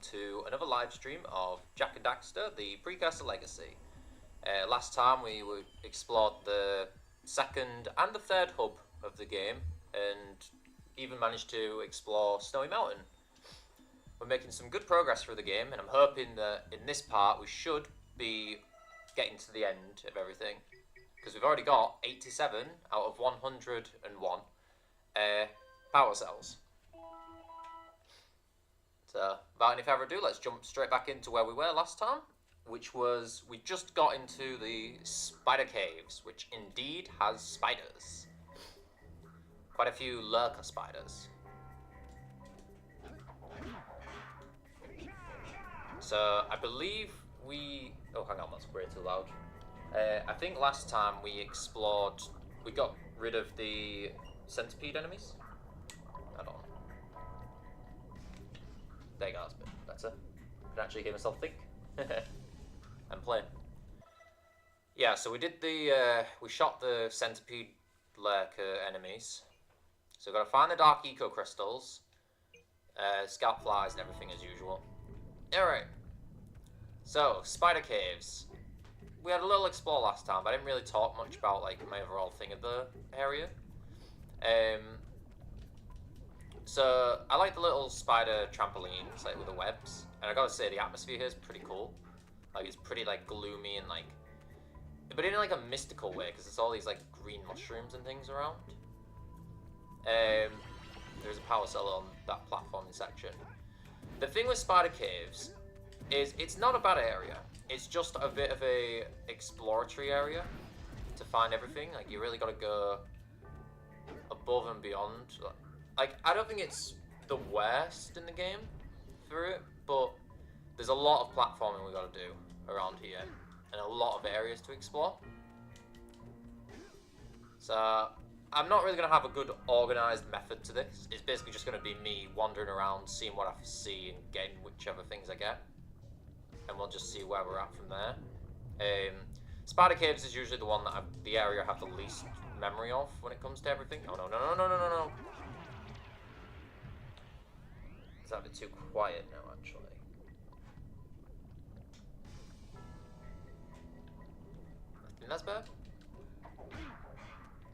to another live stream of Jak and Daxter, the Precursor Legacy. Last time we explored the second and the third hub of the game, and even managed to explore Snowy Mountain. We're making some good progress through the game, and I'm hoping that in this part we should be getting to the end of everything, because we've already got 87 out of 101 power cells. So, without any further ado, let's jump straight back into where we were last time, which was, we just got into the spider caves, which indeed has spiders. Quite a few lurker spiders. So, I believe we... Oh, hang on, that's way too loud. I think last time we explored... We got rid of the centipede enemies. I don't know. There you go, that's a bit better. I can actually hear myself think. And play. Yeah, so we did the... we shot the centipede lurker enemies. So we've got to find the dark eco crystals. Scalp flies and everything as usual. Alright. So, spider caves. We had a little explore last time, but I didn't really talk much about like my overall thing of the area. So I like the little spider trampolines, like with the webs, and I gotta say the atmosphere here is pretty cool. Like it's pretty like gloomy and like, but in like a mystical way, because there's all these like green mushrooms and things around. There's a power cell on that platforming section. The thing with spider caves is it's not a bad area. It's just a bit of a exploratory area to find everything. Like you really gotta go above and beyond. Like I don't think it's the worst in the game through it, but there's a lot of platforming we gotta do around here and a lot of areas to explore. So I'm not really gonna have a good organized method to this. It's basically just gonna be me wandering around, seeing what I see and getting whichever things I get. And we'll just see where we're at from there. Spider caves is usually the one that the area I have the least memory of when it comes to everything. Oh no, no, no, no, no, no, no. It's a bit too quiet now, actually. I think that's better.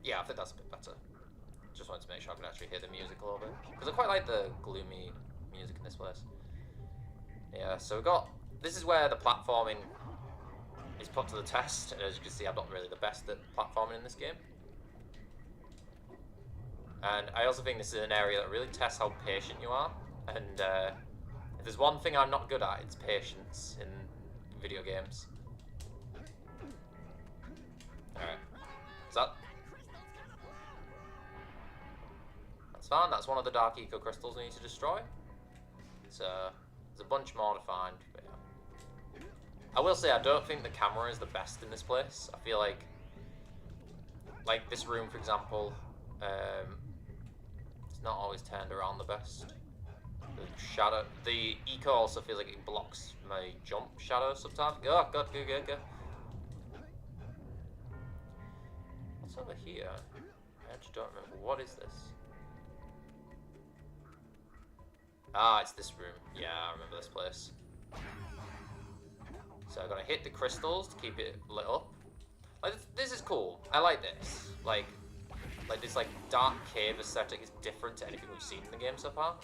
Yeah, I think that's a bit better. Just wanted to make sure I could actually hear the music a little bit. Because I quite like the gloomy music in this place. Yeah, so we've got... This is where the platforming is put to the test. As you can see, I'm not really the best at platforming in this game. And I also think this is an area that really tests how patient you are. And if there's one thing I'm not good at, it's patience in video games. Alright. That's fine. That's one of the dark eco crystals we need to destroy. So there's a bunch more to find. But yeah. I will say I don't think the camera is the best in this place. I feel like this room, for example, it's not always turned around the best. The shadow, the eco also feels like it blocks my jump shadow sometimes. Oh god, go. What's over here? I actually don't remember. What is this? Ah, it's this room. Yeah, I remember this place. So I'm gonna hit the crystals to keep it lit up. Like this is cool. I like this. Like this like dark cave aesthetic is different to anything we've seen in the game so far.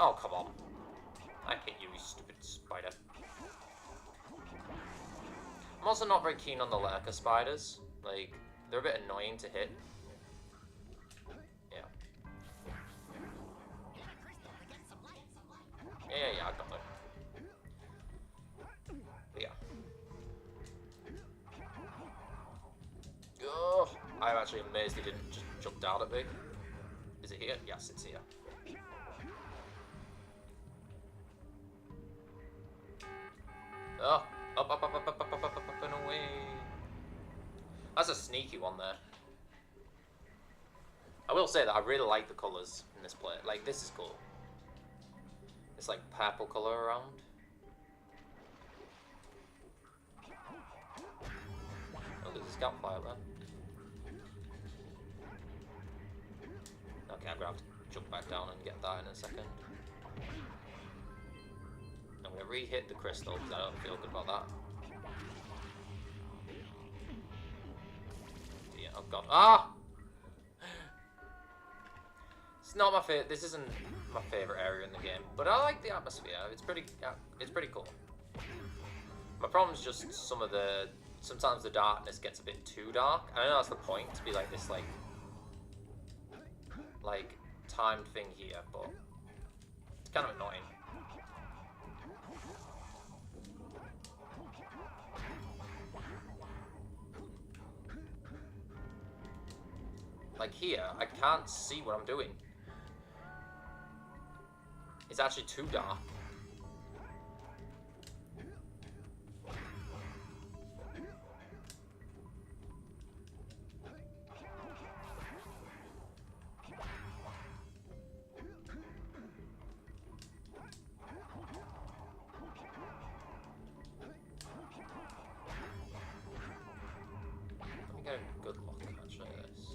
Oh come on! I hate you, you stupid spider. I'm also not very keen on the lurker spiders. Like they're a bit annoying to hit. Yeah, I got it. But yeah. Oh, I'm actually amazed he didn't just jump down at me. Is it here? Yes, it's here. Oh, up and away. That's a sneaky one there. I will say that I really like the colours in this play. Like, this is cool. It's like purple colour around. Oh, there's a scalp fly up there. Okay, I'm gonna have to jump back down and get that in a second. I'm gonna re-hit the crystal because I don't feel good about that. Yeah, oh god. Ah! It's not my favorite. This isn't my favorite area in the game, but I like the atmosphere. It's pretty cool. My problem is just sometimes the darkness gets a bit too dark. I know that's the point, to be like this like timed thing here, but it's kind of annoying. Like here, I can't see what I'm doing. It's actually too dark. Let me get a good look actually at this.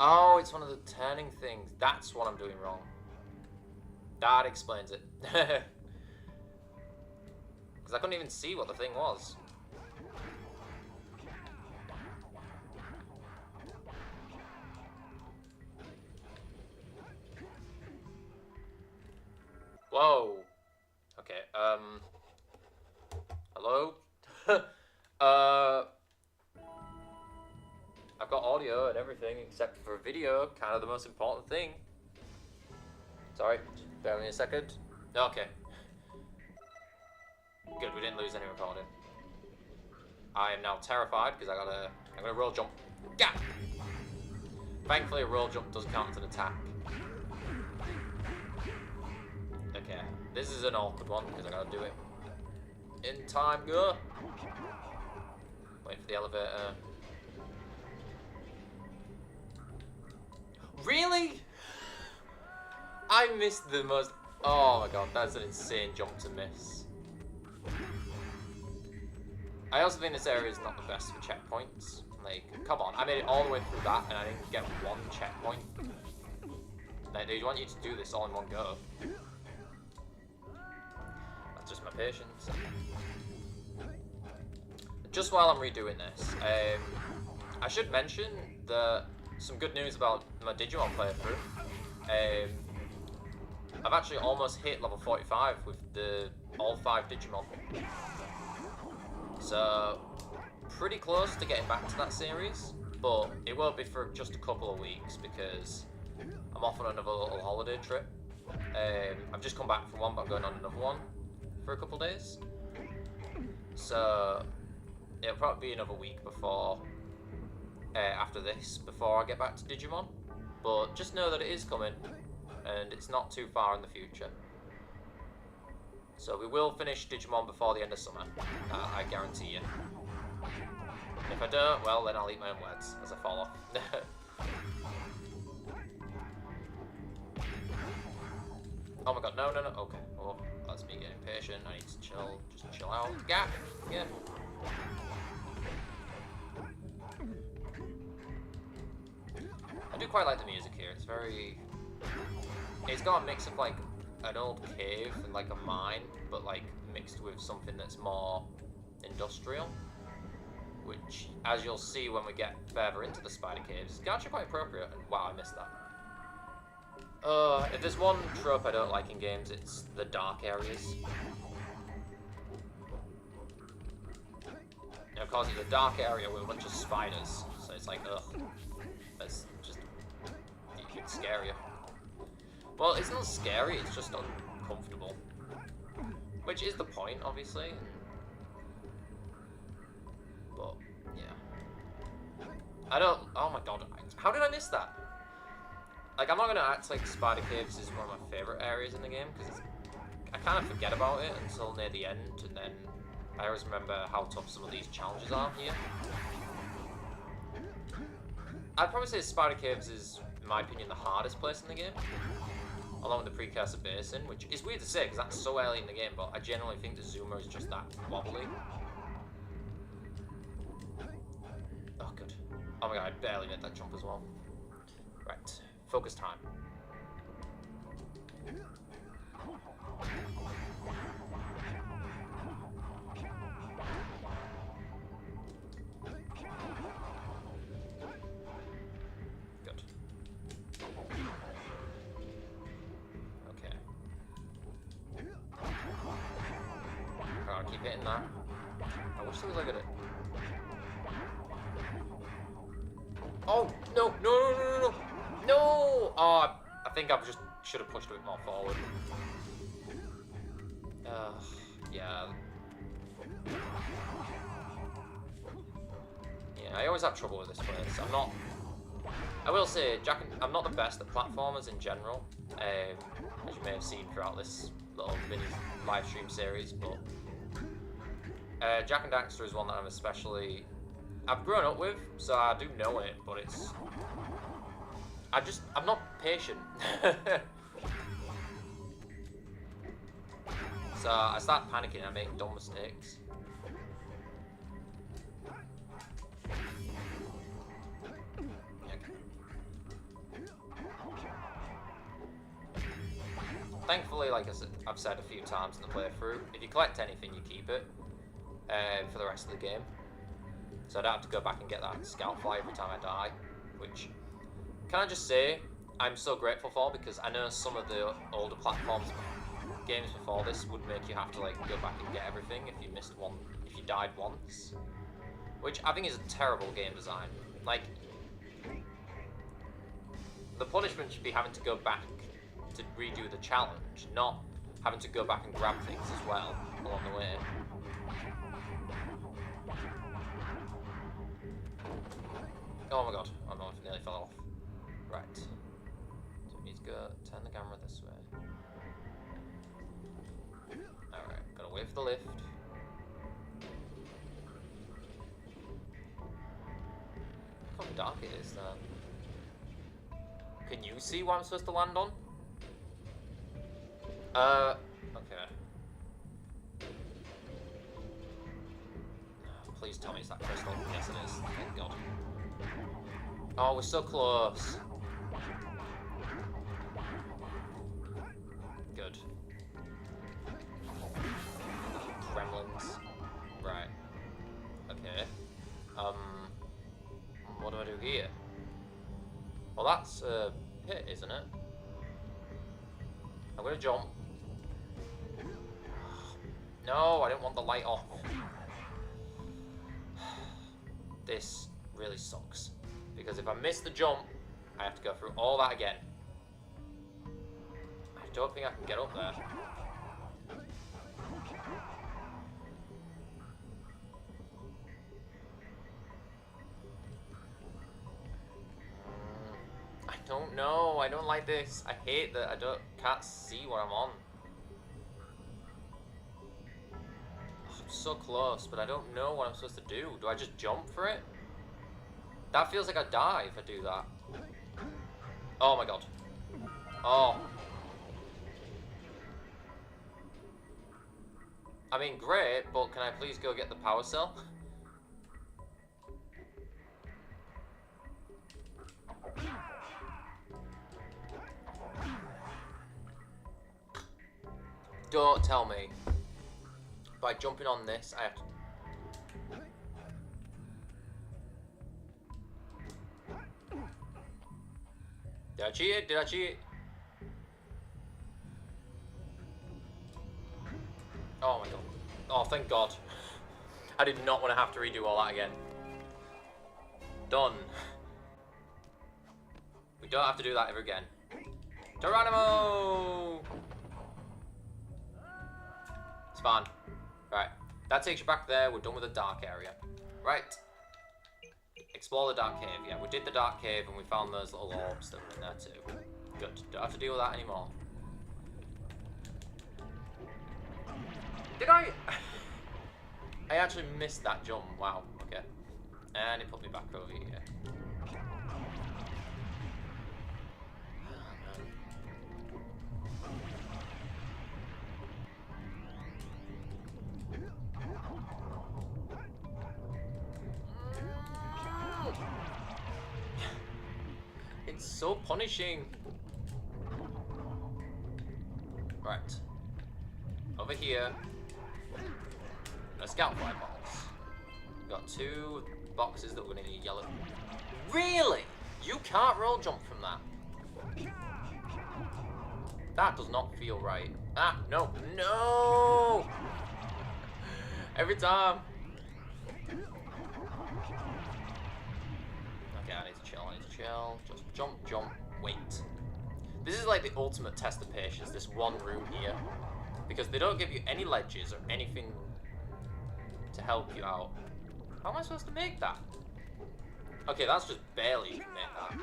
Oh, it's one of the turning things. That's what I'm doing wrong. That explains it. Because I couldn't even see what the thing was. Whoa. Okay, hello? I've got audio and everything except for video, kind of the most important thing. Sorry, just bear with me a second. Okay. Good, we didn't lose any recording. I am now terrified because I'm gonna roll jump. Gah! Thankfully a roll jump does count as an attack. Okay, this is an awkward one because I gotta do it in time. Go! Wait for the elevator. Really? I missed the most... Oh my god, that's an insane jump to miss. I also think this area is not the best for checkpoints. Like, come on, I made it all the way through that and I didn't get one checkpoint. Like, they want you to do this all in one go. That's just my patience. Just while I'm redoing this, I should mention that some good news about my Digimon playthrough. I've actually almost hit level 45 with all 5 Digimon. So, pretty close to getting back to that series, but it won't be for just a couple of weeks because I'm off on another little holiday trip. I've just come back from one, but I'm going on another one for a couple of days. So, it'll probably be another week before, after this, before I get back to Digimon. But just know that it is coming, and it's not too far in the future. So we will finish Digimon before the end of summer, I guarantee you. If I don't, well then I'll eat my own words as I fall off. Oh my god, no, okay. Oh, that's me getting impatient. I need to chill, just chill out. Gap! Yeah. I do quite like the music here. It's very... It's got a mix of like an old cave and like a mine, but like mixed with something that's more industrial. Which, as you'll see when we get further into the spider caves, is actually quite appropriate. And wow, I missed that. If there's one trope I don't like in games, it's the dark areas. Now, of course, it's a dark area with a bunch of spiders, so it's like, ugh. That's just even scarier. Well, it's not scary, it's just uncomfortable. Which is the point, obviously. But, yeah. I don't... Oh my god, how did I miss that? Like, I'm not gonna act like Spider Caves is one of my favourite areas in the game, because I kind of forget about it until near the end, and then I always remember how tough some of these challenges are here. I'd probably say Spider Caves is, in my opinion, the hardest place in the game. Along with the Precursor Basin, which is weird to say because that's so early in the game, but I generally think the Zoomer is just that wobbly. my god, I barely made that jump as well. Right, focus time. Good. Okay. I'll keep hitting that. I wish there was like a... Oh, no, no, no, no, no, no! Oh, I think I just should have pushed a bit more forward. Yeah. Yeah, I always have trouble with this place. I will say, I'm not the best at platformers in general, as you may have seen throughout this little mini live stream series, but Jak and Daxter is one that I've grown up with, so I do know it, but I'm not patient. So I start panicking and I make dumb mistakes. Thankfully, like I've said a few times in the playthrough, if you collect anything, you keep it for the rest of the game. So I don't have to go back and get that scout fly every time I die, which, can I just say, I'm so grateful for, because I know some of the older platforms games before this would make you have to like go back and get everything if you missed one, if you died once, which I think is a terrible game design. Like, the punishment should be having to go back to redo the challenge, not having to go back and grab things as well along the way. Oh my god, I almost nearly fell off. Right. So we need to go turn the camera this way. Alright, gotta wait for the lift. Look how dark it is there. Can you see what I'm supposed to land on? Okay. Please tell me it's that crystal. Yes, it is. Thank god. Oh, we're so close. Good. Gremlins. Right. Okay. What do I do here? Well, that's a hit, isn't it? I'm gonna jump. No, I didn't want the light off. This really sucks. Because if I miss the jump, I have to go through all that again. I don't think I can get up there. I don't know. I don't like this. I hate that I can't see what I'm on. I'm so close, but I don't know what I'm supposed to do. Do I just jump for it? That feels like I die if I do that. Oh my god. Oh. I mean, great, but can I please go get the power cell? Don't tell me. By jumping on this, I have to... Did I cheat it? Did I cheat it? Oh my god. Oh, thank god. I did not want to have to redo all that again. Done. We don't have to do that ever again. Geronimo! It's fine. Right. That takes you back there. We're done with the dark area. Right. Explore the dark cave. Yeah, we did the dark cave and we found those little orbs that were in there too. Good. Don't have to deal with that anymore. Did I? I actually missed that jump. Wow. Okay. And it put me back over here. so punishing. Right. Over here. No scout fly balls. We've got 2 boxes that we're gonna need yellow. Really? You can't roll jump from that. That does not feel right. Ah, no. No! Every time. Okay, I need to chill. Just jump, wait. This is like the ultimate test of patience, this one room here. Because they don't give you any ledges or anything to help you out. How am I supposed to make that? Okay, that's just barely you can make that.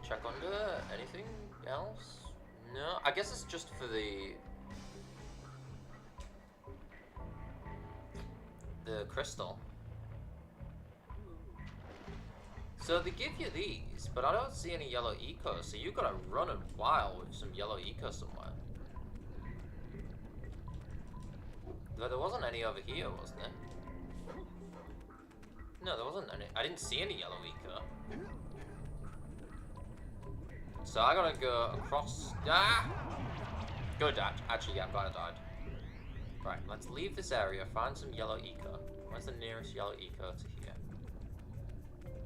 Check under anything else? No, I guess it's just for the crystal. So they give you these, but I don't see any yellow eco, so you gotta run a while with some yellow eco somewhere. But there wasn't any over here, was there? No, there wasn't any. I didn't see any yellow eco. So I gotta go across. Ah! Good, actually, yeah, I'm glad I died. Right, let's leave this area, find some yellow eco. Where's the nearest yellow eco to here?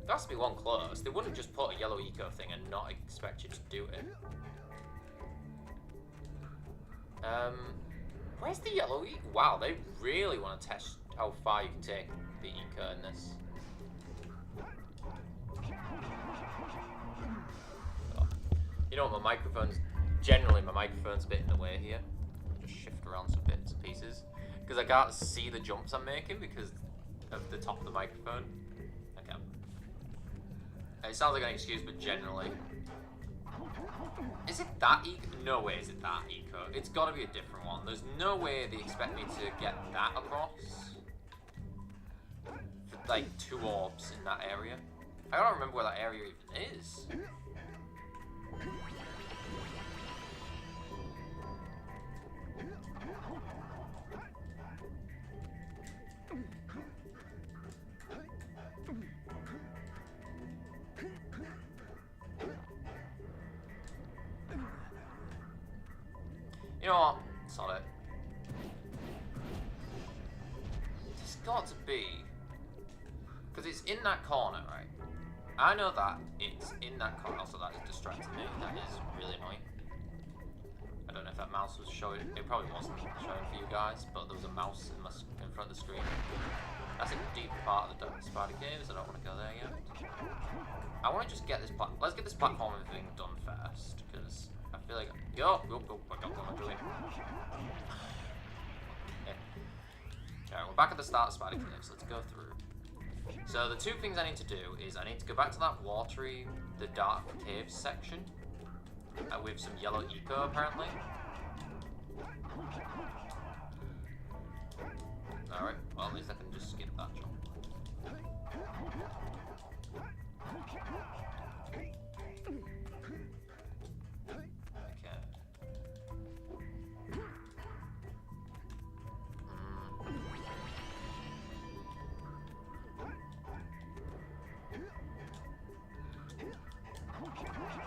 There has to be one close. They wouldn't just put a yellow eco thing and not expect you to do it. Where's the yellow eco? Wow, they really want to test how far you can take the eco in this. Oh. You know what, my microphone's a bit in the way here. Just shift around some bits and pieces. Because I can't see the jumps I'm making because of the top of the microphone. Okay. It sounds like an excuse, but generally. Is it that eco? No way is it that eco. It's gotta be a different one. There's no way they expect me to get that across. For like 2 orbs in that area. I don't remember where that area even is. You know what? Sod it. It's got to be... Because it's in that corner, right? I know that it's in that corner. Also, that is distracting me. That is really annoying. I don't know if that mouse was showing... It probably wasn't showing for you guys, but there was a mouse in front of the screen. That's a deep part of the spider caves. I don't want to go there yet. I want to just get this... Let's get this platforming thing done first, because... I feel like go, I don't know what I'm doing. Okay. Alright, we're back at the start of Spider Caves. Let's go through. So the 2 things I need to do is I need to go back to that watery, the dark caves section, with some yellow eco apparently. Alright, well at least I can just skip that jump.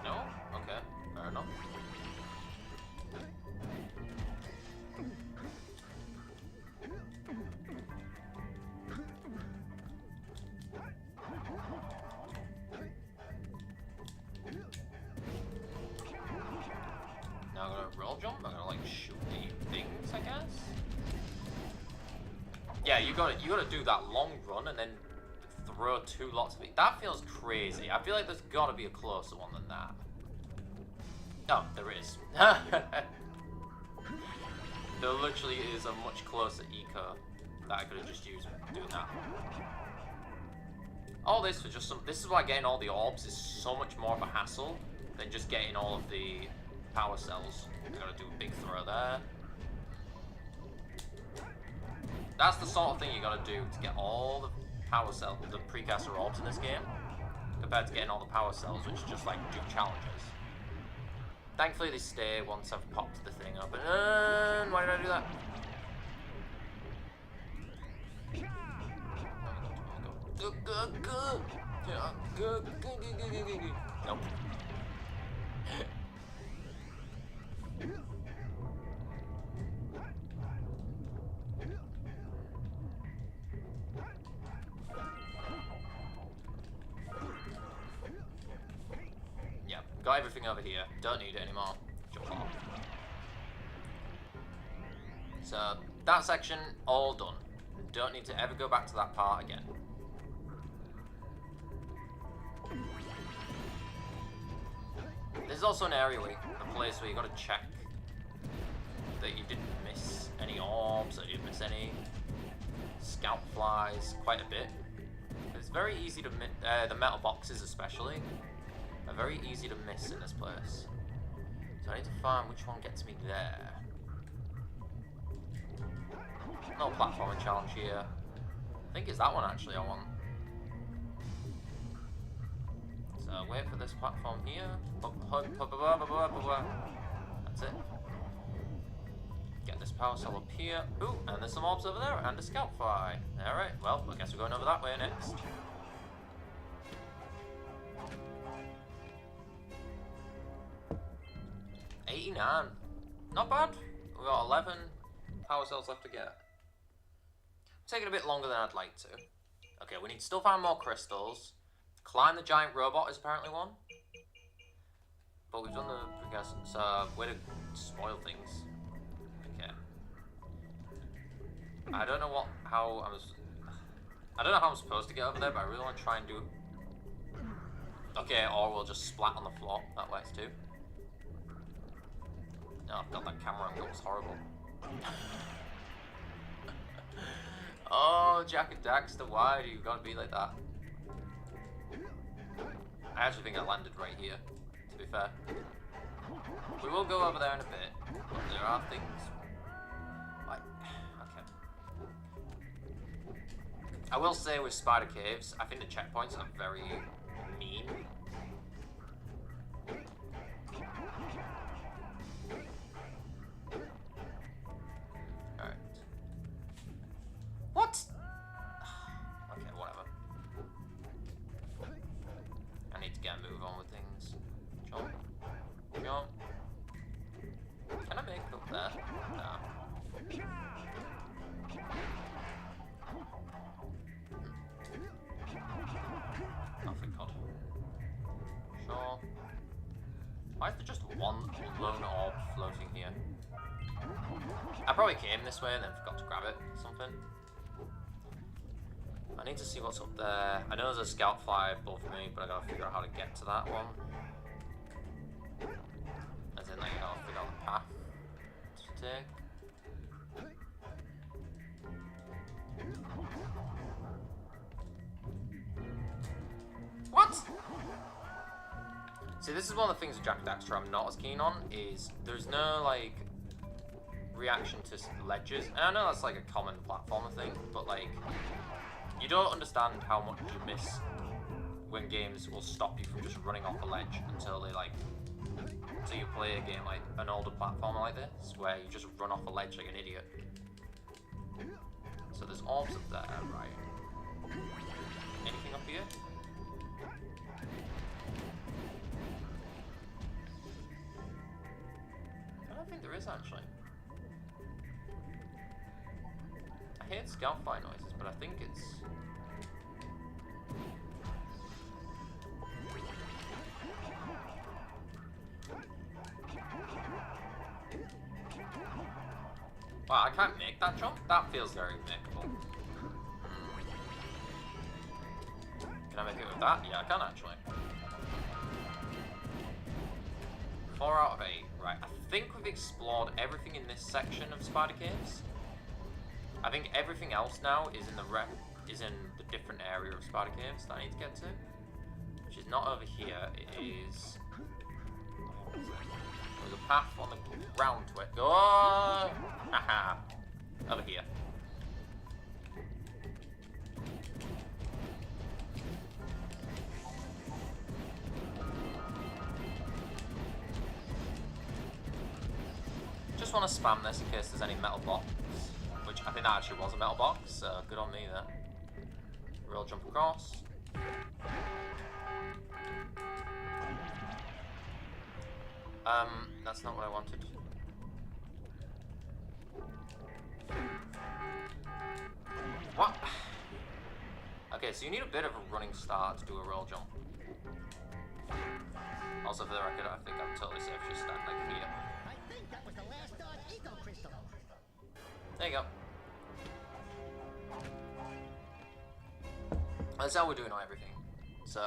No? Okay, fair enough. Now I'm gonna roll jump, I'm gonna like shoot the things, I guess. Yeah, you gotta do that long run and then throw 2 lots of it. That feels crazy. I feel like there's gotta be a closer one than that. Oh, there is. There literally is a much closer eco that I could have just used doing that. All this for just some... This is why getting all the orbs is so much more of a hassle than just getting all of the power cells. I gotta do a big throw there. That's the sort of thing you gotta do to get all the power cells, the precursor orbs in this game, compared to getting all the power cells, which just like do challenges. Thankfully they stay once I've popped the thing up. And why did I do that? Nope. Yeah, got everything over here. Don't need it anymore. Jump off. So that section all done. Don't need to ever go back to that part again. There's also an area where a place where you got to check that you didn't miss any orbs, or you didn't miss any scout flies, quite a bit. It's very easy to miss, the metal boxes especially, are very easy to miss in this place. So I need to find which one gets me there. No platforming challenge here. I think it's that one actually I want. So wait for this platform here. That's it. Get this power cell up here. Ooh, and there's some orbs over there and a scout fly. Alright, well, I guess we're going over that way next. $89. Not bad. We've got 11 power cells left to get. Taking a bit longer than I'd like to. Okay, we need to still find more crystals. Climb the giant robot is apparently one. But we've done the precursor, so way to spoil things. Okay. I don't know how I'm supposed to get over there, but I really want to try and do. Okay, or we'll just splat on the floor. That works too. No, God, that camera angle was horrible. Oh, Jak and Daxter, why do you gotta be like that? I actually think I landed right here, to be fair. We will go over there in a bit, but there are things. Like, okay. I will say with Spider Caves, I think the checkpoints are very mean. What? Okay, whatever. I need to get a move on with things. Jump. Jump. Can I make it up there? No. Oh, thank God. Sure. Why is there just one lone orb floating here? I probably came this way and then forgot to grab it or something. I need to see what's up there. I know there's a scout fly above me, but I gotta figure out how to get to that one. As in, like, I gotta figure out the path to take. What? See, this is one of the things with Jak and Daxter I'm not as keen on, is there's no, like, reaction to ledges. And I know that's, like, a common platformer thing, but, like, you don't understand how much you miss when games will stop you from just running off a ledge until they, like, until you play a game like an older platformer like this, where you just run off a ledge like an idiot. So there's orbs up there, right? Anything up here? I don't think there is, actually. I hear scout fly noises, but I think it's... Wow, I can't make that jump? That feels very makeable. Can I make it with that? Yeah, I can actually. 4 out of 8. Right, I think we've explored everything in this section of Spider Caves. I think everything else now is in the different area of Spider Caves that I need to get to. Which is not over here, it is... There's a path on the ground to it. Oh! Haha! Over here. Just want to spam this in case there's any metal box. Which I think that actually was a metal box, so good on me there. Roll jump across. That's not what I wanted. What? Okay, so you need a bit of a running start to do a roll jump. Also, for the record, I think I'm totally safe just standing like here. I think that was the last eco crystal. There you go. That's how we're doing on everything. So,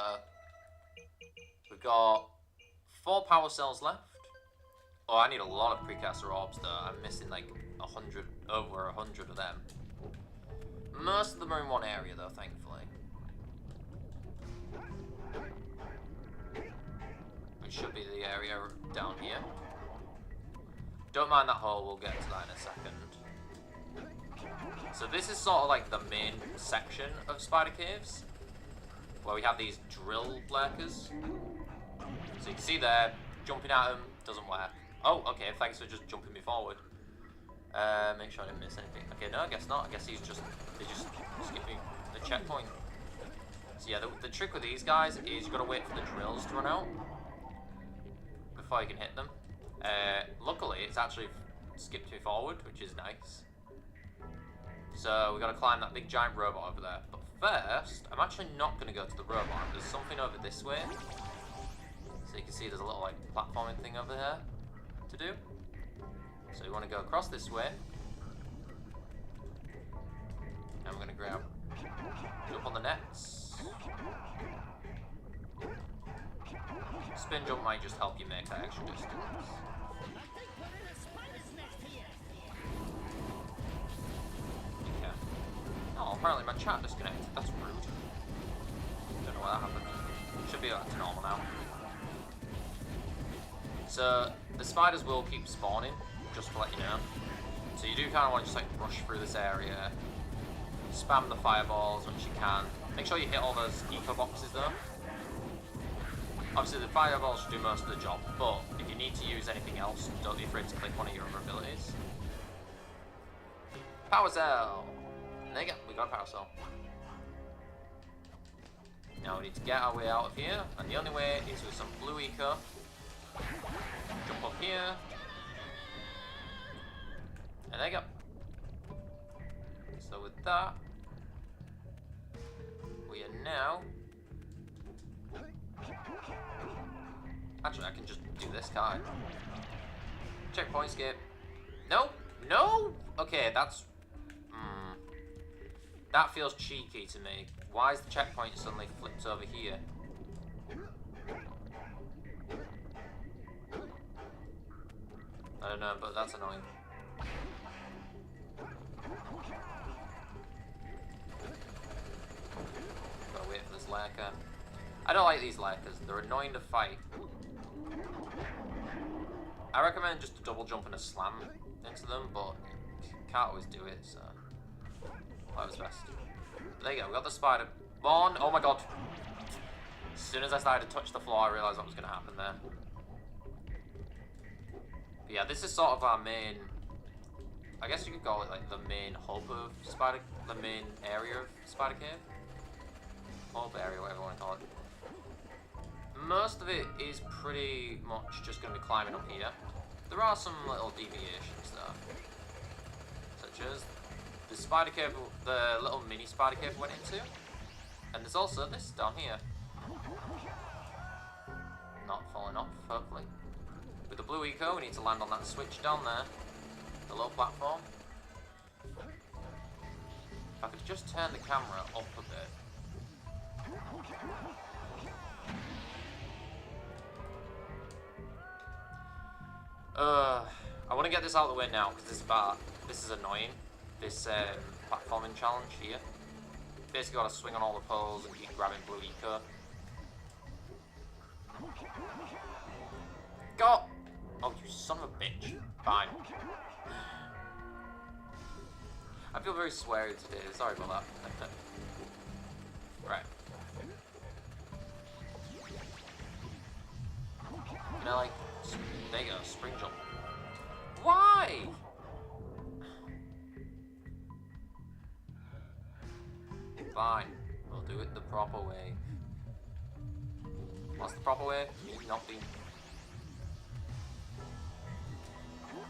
we've got 4 power cells left. Oh, I need a lot of precursor orbs though. I'm missing like 100, over 100 of them. Most of them are in one area though, thankfully. Which should be the area down here. Don't mind that hole, we'll get to that in a second. So this is sort of like the main section of spider caves, where we have these drill lurkers. So you can see there, jumping at them doesn't work. Oh, okay, thanks for just jumping me forward. Make sure I didn't miss anything. Okay, no, I guess not. I guess they're just skipping the checkpoint. So yeah, the trick with these guys is you've got to wait for the drills to run out before you can hit them. Luckily, it's actually skipped me forward, which is nice. So we've got to climb that big giant robot over there. But first, I'm actually not going to go to the robot. There's something over this way. So you can see there's a little like platforming thing over there to do. So you want to go across this way. And we're going to grab, jump on the nets. Spin jump might just help you make that extra distance. Okay. Oh, apparently my chat disconnected. That's rude. Don't know why that happened. Should be back to normal now. So the spiders will keep spawning, just to let you know. So you do kind of want to just like rush through this area, spam the fireballs once you can. Make sure you hit all those eco boxes though. Obviously the fireballs should do most of the job, but if you need to use anything else, don't be afraid to click one of your other abilities. Power cell! There you go, we got a power cell. Now we need to get our way out of here, and the only way is with some blue eco. Jump up here. And there you go. So with that, we are now... Actually, I can just do this, can't I? Checkpoint skip. No! No! Okay, that's... That feels cheeky to me. Why is the checkpoint suddenly flipped over here? I don't know, but that's annoying. Gotta wait for this lurker. I don't like these lurkers, they're annoying to fight. I recommend just a double jump and a slam into them, but you can't always do it, so whatever's best. There you go, we got the spider spawn. Oh my god. As soon as I started to touch the floor, I realised what was going to happen there. But yeah, this is sort of our main, I guess you could call it like the main hub of Spider, the main area of Spider Cave. Hub area, whatever you want to call it. Most of it is pretty much just going to be climbing up here. There are some little deviations though, such as the Spider Cave, the little mini Spider Cave we went into, and there's also this down here. Not falling off, hopefully. With the blue eco, we need to land on that switch down there, the little platform. If I could just turn the camera up a bit. I want to get this out of the way now because this is annoying. This platforming challenge here. Basically, got to swing on all the poles and keep grabbing blue eco. Go! Oh, you son of a bitch. Fine. I feel very sweary today. Sorry about that. Right. Can I like... There you go, spring jump. Why? Fine. We'll do it the proper way. What's the proper way? Not being...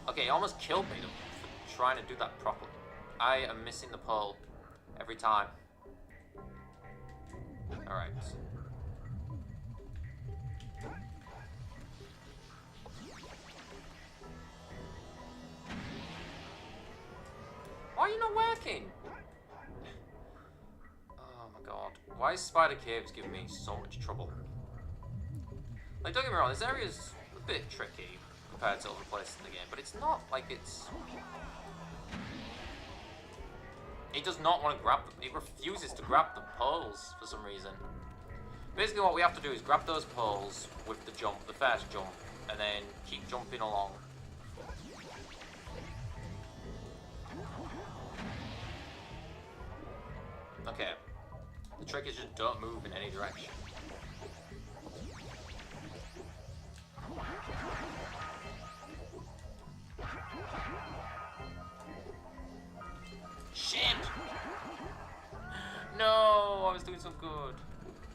Okay, he almost killed me for trying to do that properly. I am missing the pole every time. Alright. Why are you not working? Oh my god. Why is Spider Caves giving me so much trouble? Like, don't get me wrong, this area is a bit tricky compared to other places in the game, but it's not like it's... It does not want to grab them. It refuses to grab the poles for some reason. Basically what we have to do is grab those poles with the jump, the first jump, and then keep jumping along. Okay. The trick is just don't move in any direction. Shit! No, I was doing so good.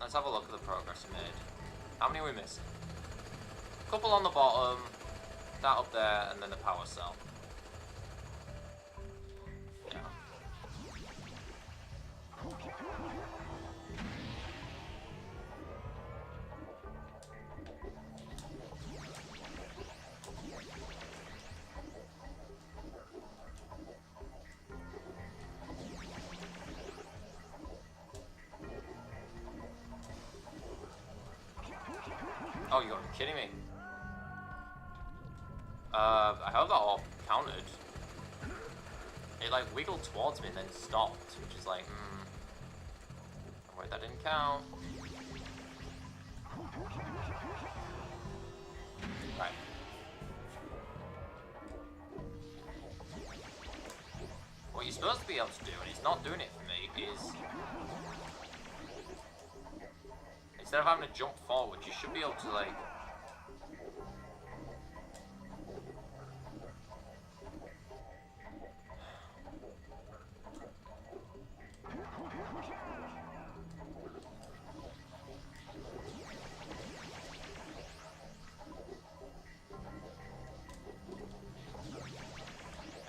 Let's have a look at the progress we made. How many are we missing? A couple on the bottom, that up there, and then the power cell. Yeah. Oh, you gotta be kidding me. I hope that all counted. It like wiggled towards me and then stopped, which is like, oh, wait, that didn't count. Right. What you're supposed to be able to do, and it's not doing it for me, is instead of having to jump forward, you should be able to like...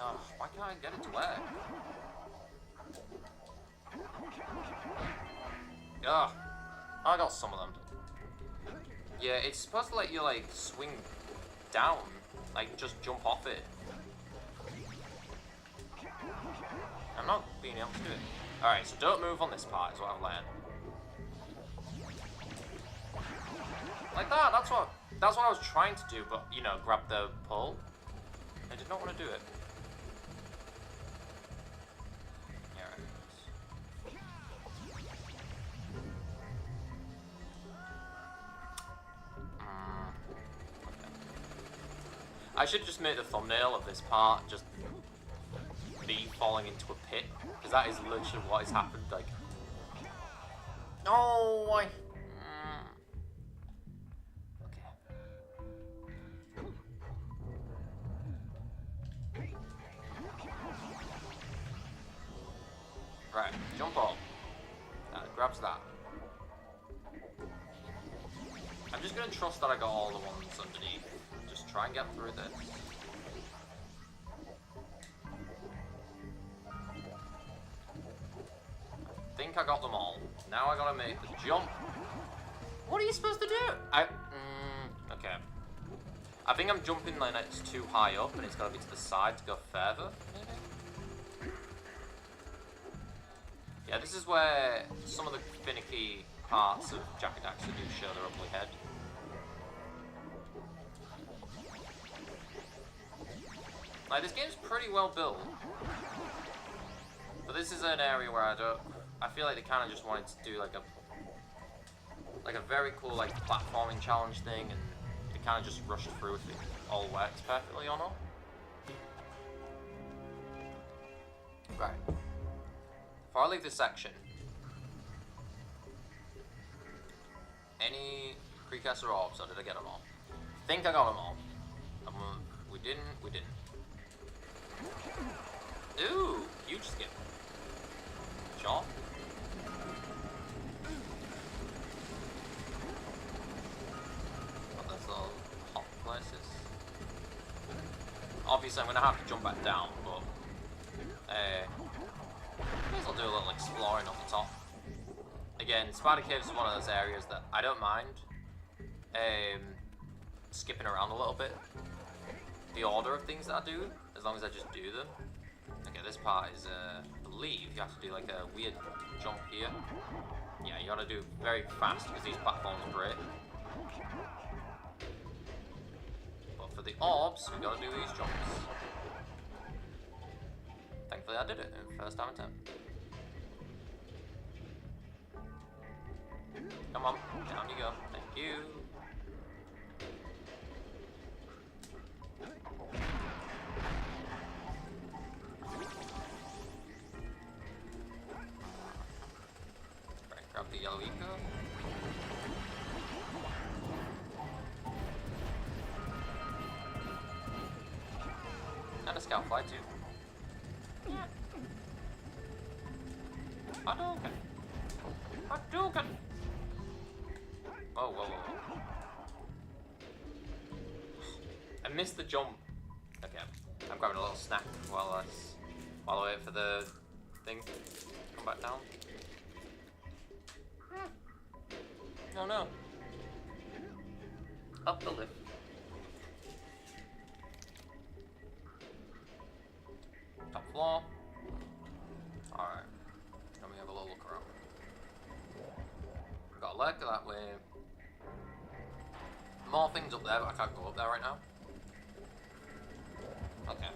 Oh, why can't I get it to work? Ugh. I got some of them. Yeah, it's supposed to let you like swing down, like just jump off it. I'm not being able to do it. Alright, so don't move on this part is what I've learned. Like that, that's what I was trying to do, but you know, grab the pole. I did not want to do it. I should just make the thumbnail of this part just me falling into a pit, because that is literally what has happened. Like, no, why? Okay. Right, jump up. That grabs that. I'm just gonna trust that I got all the ones underneath. Just try and get through this. I think I got them all. Now I gotta make the jump. What are you supposed to do? Okay. I think I'm jumping like it's too high up and it's gotta be to the side to go further, maybe? Yeah, this is where some of the finicky parts of Jak and Daxter do show their ugly head. Like, this game's pretty well built, but this is an area where I feel like they kind of just wanted to do like a very cool like platforming challenge thing, and they kind of just rushed through if it all works perfectly or not. Right. Before I leave this section, any precursor orbs, or did I get them all? I think I got them all. We didn't. Ooh, huge skip. Shot. Obviously, I'm going to have to jump back down, but I guess I'll do a little exploring on the top. Again, Spider Caves is one of those areas that I don't mind skipping around a little bit. The order of things that I do, as long as I just do them. Okay, this part is, I believe you have to do like a weird jump here. Yeah, you gotta do very fast because these platforms break. But for the orbs, we gotta do these jumps. Thankfully, I did it in first time attempt. Come on, down you go. Thank you. Right, grab the yellow eco. And a scout fly too. Yeah. Hadouken! Hadouken! Whoa, whoa, whoa. I missed the jump. Okay, I'm grabbing a little snack while I wait for the thing to come back down. Oh no. Up the lift. Top floor. Alright. Let me have a little look around. Got a leg that way. More things up there, but I can't go up there right now. Okay.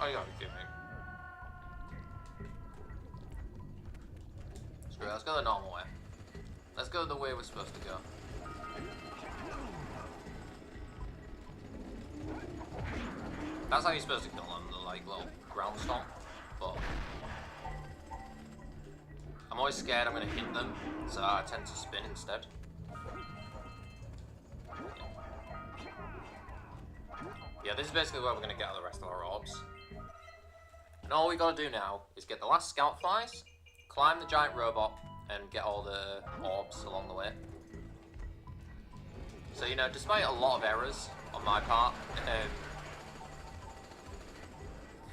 Oh, you gotta be kidding me. Screw it, let's go the normal way. Let's go the way we're supposed to go. That's how you're supposed to kill them, the like little ground stomp, but I'm always scared I'm gonna hit them, so I tend to spin instead. Yeah, this is basically where we're gonna get all the rest of our orbs. And all we gotta do now is get the last scout flies, climb the giant robot, and get all the orbs along the way. So, you know, despite a lot of errors on my part, I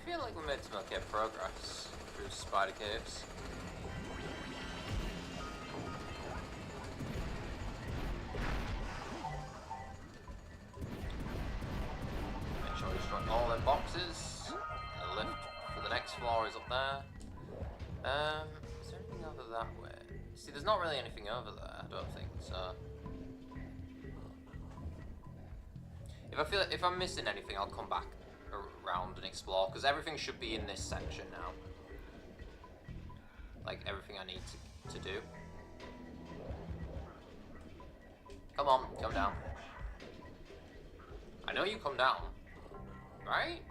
feel like we made some okay progress through Spider Caves. Make sure we destroy all them boxes. The lift for the next floor is up there. Is there anything over that way? See, there's not really anything over there, I don't think, so... If I'm missing anything, I'll come back around and explore, because everything should be in this section now. Like, everything I need to do. Come on, come down. I know you come down, right?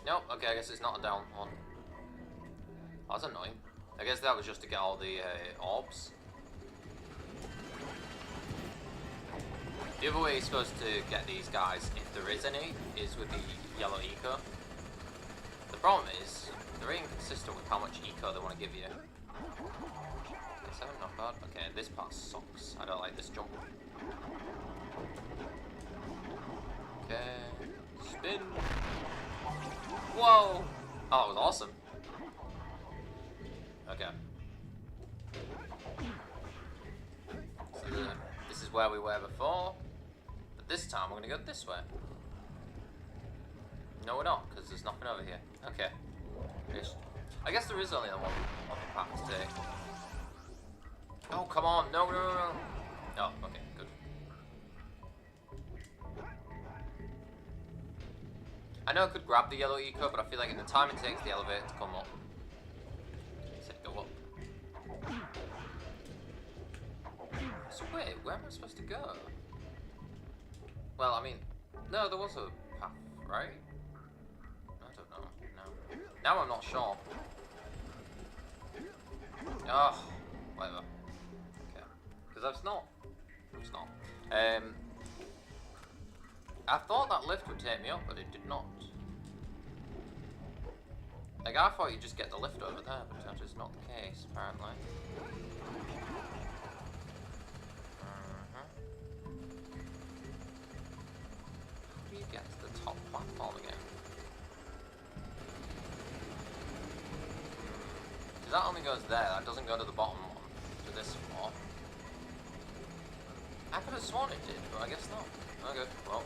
Nope, okay, I guess it's not a down one. That's annoying. I guess that was just to get all the orbs. The other way you're supposed to get these guys, if there is any, is with the yellow eco. The problem is, they're inconsistent with how much eco they want to give you. Okay, 7, not bad. Okay, this part sucks. I don't like this jump. Okay, spin. Whoa! Oh, that was awesome. Okay. So this is where we were before. But this time we're going to go this way. No, we're not, because there's nothing over here. Okay. I guess there is only one other path to take. Oh, come on. No, no, no, no. Oh, okay, good. I know I could grab the yellow eco, but I feel like in the time it takes the elevator to come up. Say go up. So wait, where am I supposed to go? Well, I mean, no, there was a path, right? I don't know. No. Now I'm not sure. Oh, whatever. Okay. Because that's not. It's not. I thought that lift would take me up, but it did not. Like, I thought you'd just get the lift over there, but that is not the case, apparently. How do you get to the top platform again? Because that only goes there, that doesn't go to the bottom one, to this floor. I could have sworn it did, but I guess not. Okay, well.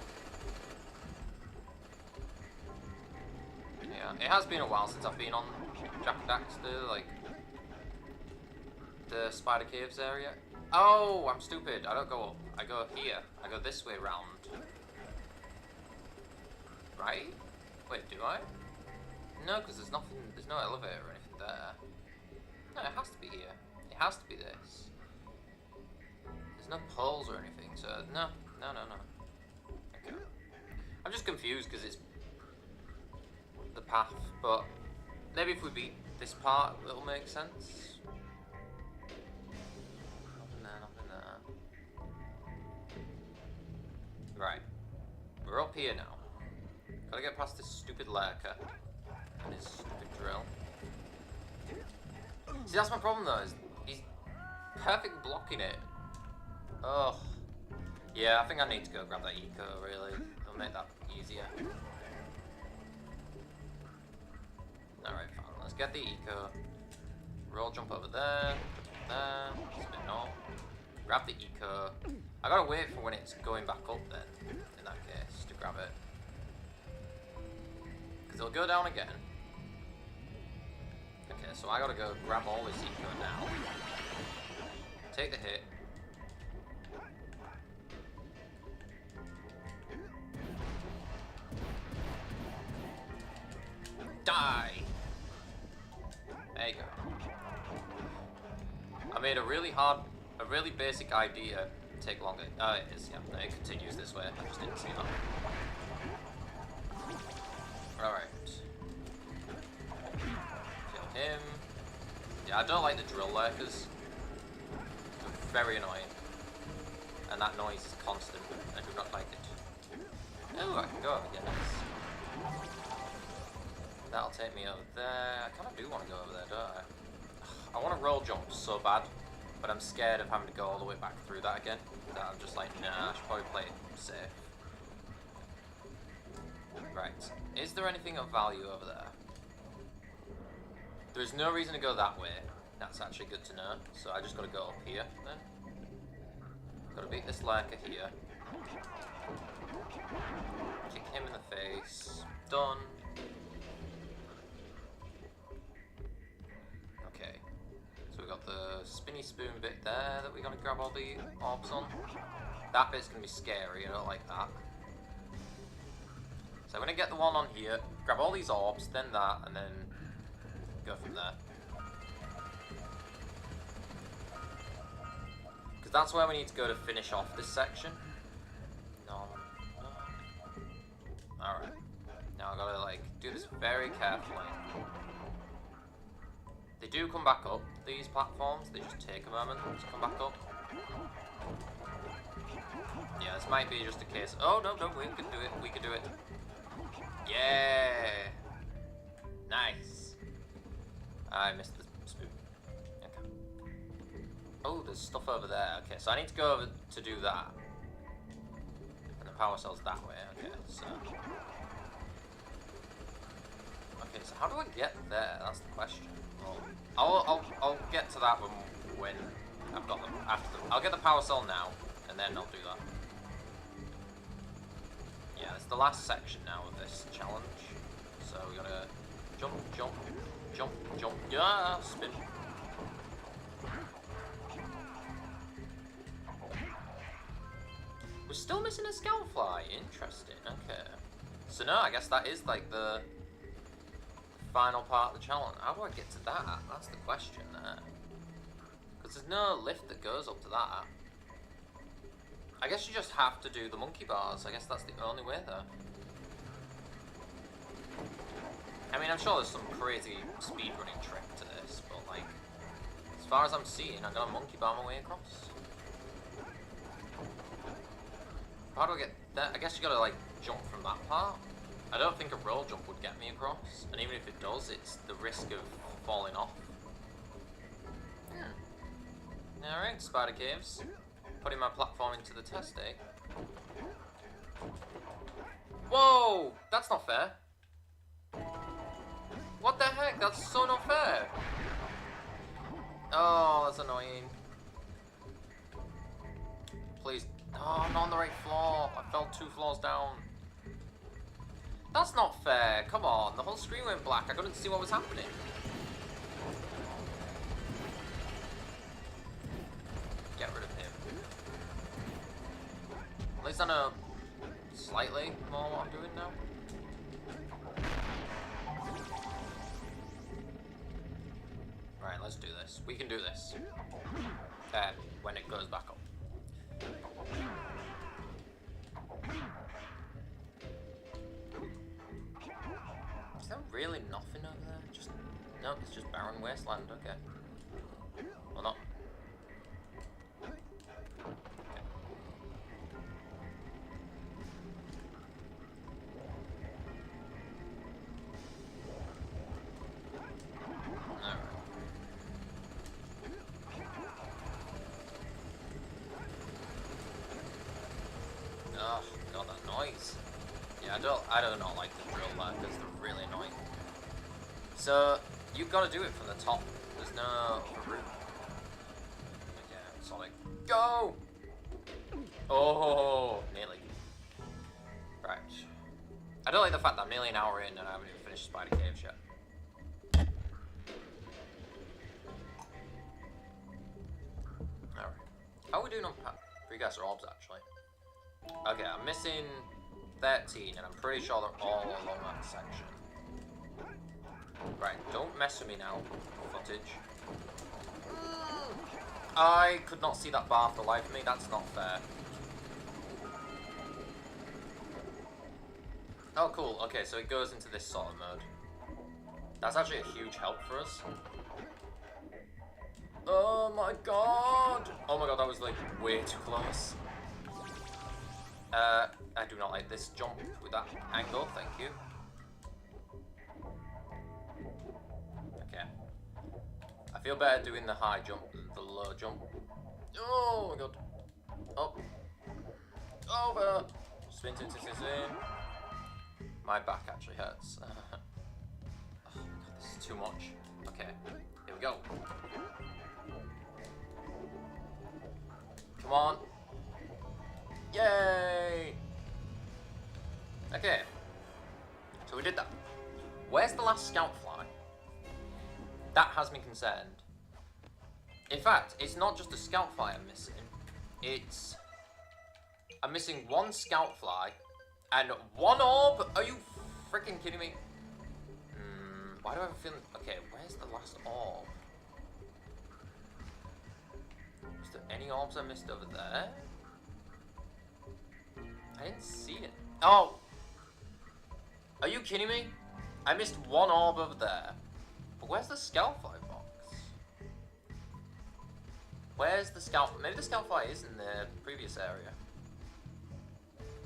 Yeah, it has been a while since I've been on Jak and Daxter, like, the Spider Caves area. Oh, I'm stupid. I don't go up. I go here. I go this way round. Right? Wait, do I? No, because there's nothing, there's no elevator or anything there. No, it has to be here. It has to be this. There's no poles or anything, so no. Okay. I'm just confused because it's the path, but maybe if we beat this part, it'll make sense. Nothing there. Right. We're up here now. Gotta get past this stupid lurker and his stupid drill. See, that's my problem though, is he's perfect blocking it. Oh. Yeah, I think I need to go grab that eco, really. It'll make that easier. Alright, fine. Let's get the eco. Roll jump over there. Spin off. Grab the eco. I gotta wait for when it's going back up then, in that case, to grab it. Because it'll go down again. Okay, so I gotta go grab all this eco now. Take the hit. Die! There you go. I made a really basic idea take longer. Oh, it is, yeah. It continues this way. I just didn't see that. Alright. Kill him. Yeah, I don't like the drill lurkers. They're very annoying. And that noise is constant. I do not like it. Oh, I can go over here. Nice. That'll take me over there. I kind of do want to go over there, don't I? I want to roll jump so bad, but I'm scared of having to go all the way back through that again. That I'm just like, nah, I should probably play it safe. Right. Is there anything of value over there? There's no reason to go that way. That's actually good to know. So I just got to go up here then. Got to beat this lurker here. Kick him in the face. Done. Okay. So we got the spinny spoon bit there that we're going to grab all the orbs on. That bit's going to be scary. I don't like that. So I'm going to get the one on here, grab all these orbs, then that, and then go from there. Because that's where we need to go to finish off this section. No. Alright. Now I've got to, like, do this very carefully. They do come back up, these platforms. They just take a moment to come back up. Yeah, this might be just a case. Oh, no, we can do it. We can do it. Yeah! Nice. I missed the spoon. Okay. Oh, there's stuff over there. Okay, so I need to go over to do that. And the power cell's that way. Okay, so... Okay, so how do I get there? That's the question. Well, I'll get to that when I've got them. I'll get the power cell now, and then I'll do that. Yeah, it's the last section now of this challenge. So we gotta jump, jump, jump, jump. Yeah, spin. We're still missing a scoutfly. Interesting. Okay. So no, I guess that is like the final part of the challenge. How do I get to that? That's the question there. Because there's no lift that goes up to that. I guess you just have to do the monkey bars. I guess that's the only way though. I mean, I'm sure there's some crazy speedrunning trick to this, but like, it's far as I'm seeing, I got a monkey bar my way across. How do I get there? I guess you gotta like jump from that part. I don't think a roll jump would get me across, and even if it does, it's the risk of falling off. Alright, spider caves. Putting my platform into the test, eh? Whoa! That's not fair. What the heck? That's so not fair. Oh, that's annoying. Please. Oh, I'm not on the right floor. I fell 2 floors down. That's not fair. Come on. The whole screen went black. I couldn't see what was happening. Get rid of him. At least I know slightly more what I'm doing now. Right, let's do this. We can do this. When it goes back up. Is there really nothing over there? Just no, it's just barren wasteland. Okay. Well, not. Okay. All right. Oh god, that noise. Yeah, I do not like the drill there because they're really annoying. So you've got to do it from the top. There's no route. Okay, Sonic, go! Oh, nearly. Right. I don't like the fact that I'm nearly an hour in and I haven't even finished Spider Caves yet. Alright. How are we doing on precursor orbs actually? Okay, I'm missing 13 and I'm pretty sure they're all along that section. Right, don't mess with me now, footage. I could not see that bar for the life of me, that's not fair. Oh cool, okay, so it goes into this sort of mode. That's actually a huge help for us. Oh my god! Oh my god, that was like way too close. I do not like this jump with that angle, thank you. Okay. I feel better doing the high jump than the low jump. Oh my god. Up. Over. Spin, spin, spin, spin, spin. My back actually hurts. Oh god, this is too much. Okay, here we go. Come on. Yay! Okay. So we did that. Where's the last scout fly? That has me concerned. In fact, it's not just a scout fly I'm missing. It's... I'm missing 1 scout fly and 1 orb? Are you freaking kidding me? Why do I have a feeling... Okay, where's the last orb? Is there any orbs I missed over there? I didn't see it. Oh! Are you kidding me? I missed 1 orb over there. But where's the scout fly box? Where's the scout... Maybe the scout fly is in the previous area.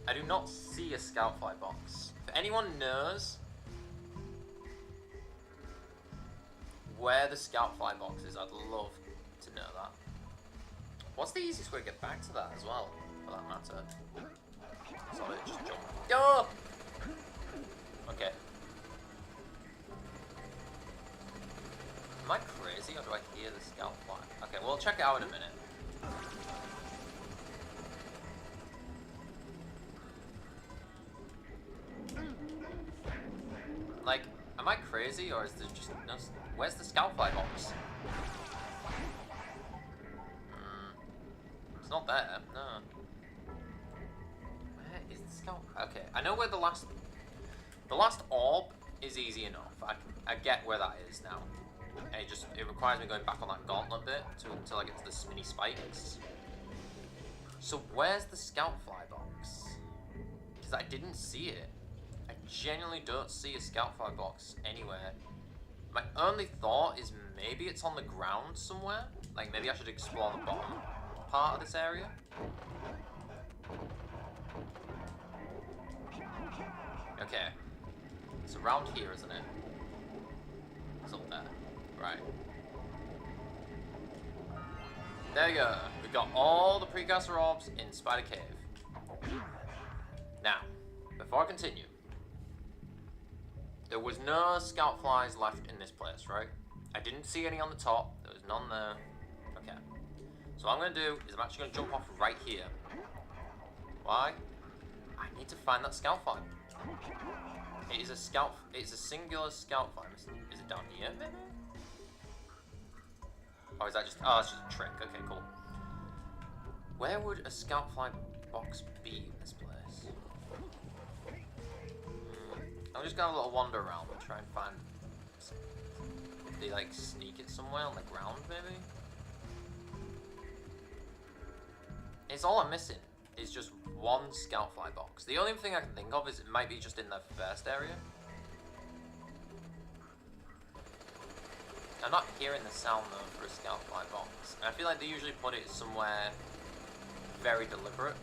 I do not see a scout fly box. If anyone knows where the scout fly box is, I'd love to know that. What's the easiest way to get back to that as well, for that matter? Sorry, just jump. Oh! Okay. Am I crazy or do I hear the scout fly? Okay, we'll check it out in a minute. Like, am I crazy or is there just no... Where's the scout fly box? It's not there, no. Where is the scout? Okay, I know where the last orb is easy enough. I get where that is now. And it requires me going back on that gauntlet bit until I get to the spinny spikes. So where's the scout fly box? Because I didn't see it. I genuinely don't see a scout fly box anywhere My only thought is maybe it's on the ground somewhere. Like, maybe I should explore the bottom part of this area. Okay. It's around here, isn't it? It's up there. Right. There you go. We've got all the precursor orbs in Spider Cave. Now, before I continue, there was no scout flies left in this place, right? I didn't see any on the top. There was none there. Okay. So what I'm going to do is I'm actually going to jump off right here. Why? I need to find that scout fly. It is a scout. It's a singular scout fly. Is it down here, maybe? Or is that just... Oh, it's just a trick. Okay, cool. Where would a scout fly box be in this place? I'm just going to have a little wander around and try and find... If they, like, sneak it somewhere on the ground, maybe? It's all I'm missing. Is just one scout fly box. The only thing I can think of is it might be just in the first area. I'm not hearing the sound though for a scout fly box. And I feel like they usually put it somewhere very deliberate.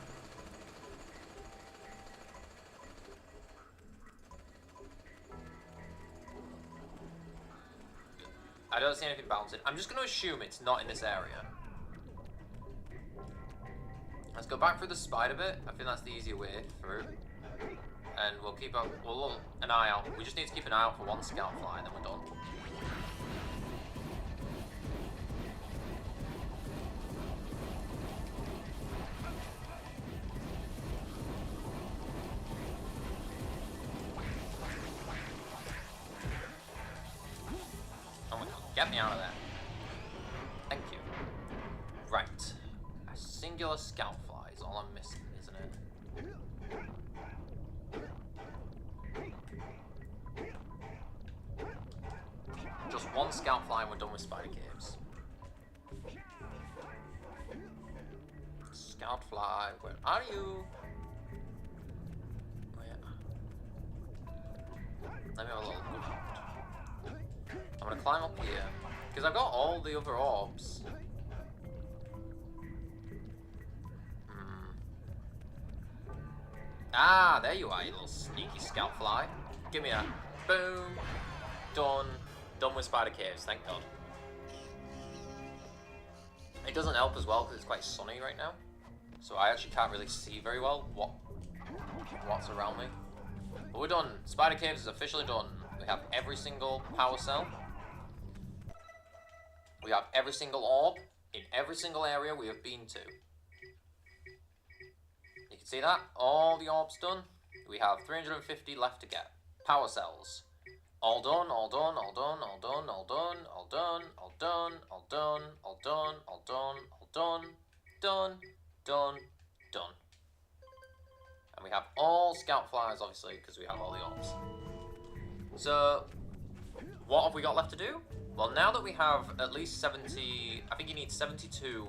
I don't see anything bouncing. I'm just going to assume it's not in this area. Let's go back through the spider bit. I think that's the easier way through. And we'll keep up, we'll look an eye out. We just need to keep an eye out for one scout fly and then we're done. Oh my god, get me out of there. Thank you. Right. A singular scout fly is all I'm missing, isn't it? Just one scout fly and we're done with spider caves. Scout fly, where are you? Let me have a little look around. I'm gonna climb up here because I've got all the other orbs. Ah, there you are, you little sneaky scout fly. Give me a boom. Done. Done with spider caves, thank god. It doesn't help as well because it's quite sunny right now. So I actually can't really see very well what's around me. But we're done. Spider caves is officially done. We have every single power cell. We have every single orb in every single area we have been to. You can see that? All the orbs done. We have 350 left to get. Power cells. All done, all done, all done, all done, all done, all done, all done, all done, all done, all done, all done, done, done, done. And we have all scout flies, obviously, because we have all the orbs. So, what have we got left to do? Well, now that we have at least 70, I think you need 72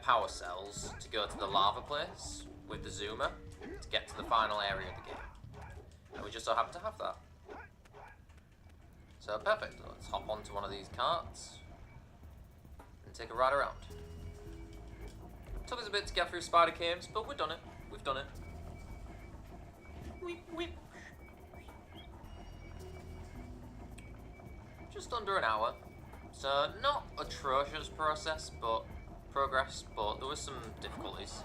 power cells to go to the lava place with the zoomer to get to the final area of the game. And we just so happen to have that. So perfect. Let's hop onto one of these carts and take a ride around. Took us a bit to get through spider caves, but we've done it. We've done it. Weep. Just under an hour. So not atrocious progress, but there was some difficulties.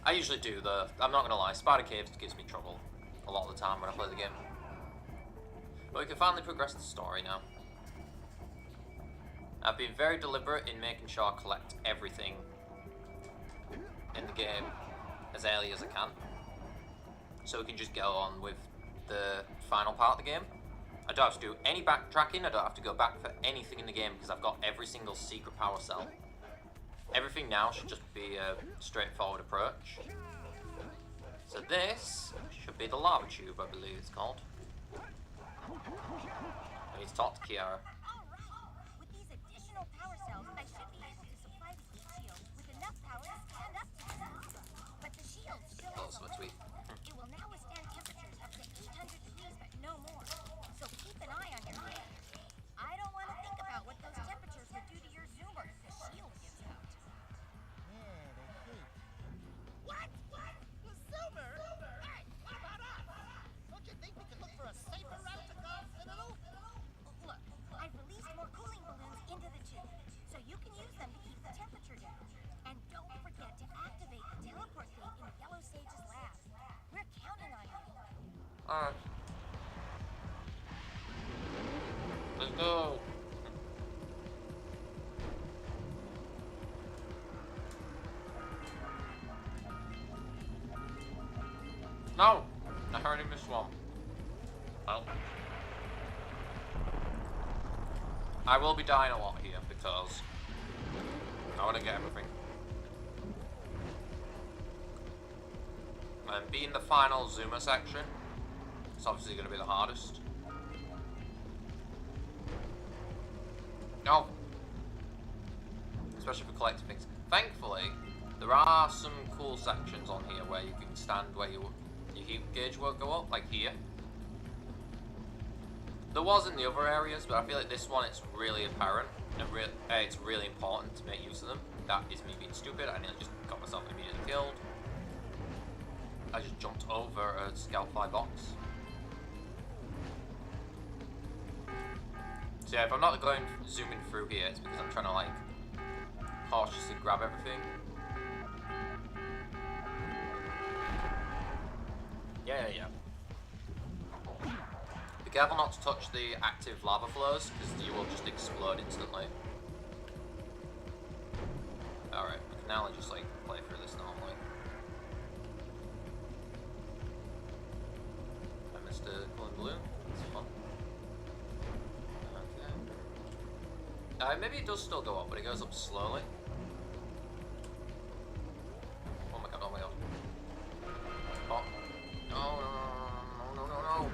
I usually do though. I'm not gonna lie, spider caves gives me trouble a lot of the time when I play the game. But we can finally progress the story now. I've been very deliberate in making sure I collect everything in the game as early as I can. So we can just go on with the final part of the game. I don't have to do any backtracking, I don't have to go back for anything in the game because I've got every single secret power cell. Everything now should just be a straightforward approach. So this should be the lava tube, I believe it's called. I need to talk to Kiara. Alright, with these additional power cells, I should be able to supply the heat shield with enough power to stand up to the lava. But the shield still has a limit. It will now withstand temperatures up to 800 degrees, but no more. So keep an No. No! I already missed one. Well. I will be dying a lot here because I want to get everything. And being the final Zoomer section, it's obviously going to be the hardest. No! Especially for collecting things. Thankfully, there are some cool sections on here where you can stand where your heat gauge won't go up, like here. There was in the other areas, but I feel like this one it's really apparent and it's really important to make use of them. That is me being stupid. I nearly just got myself immediately killed. I just jumped over a Scalefly box. So yeah, if I'm not going zooming through here, it's because I'm trying to like cautiously grab everything. Yeah. Be careful not to touch the active lava flows, because you will just explode instantly. Alright, we can now just like play through this normally. I missed a cooling balloon. That's fun. Okay. Maybe it does still go up, but it goes up slowly. Oh my god, oh my god. Oh. No.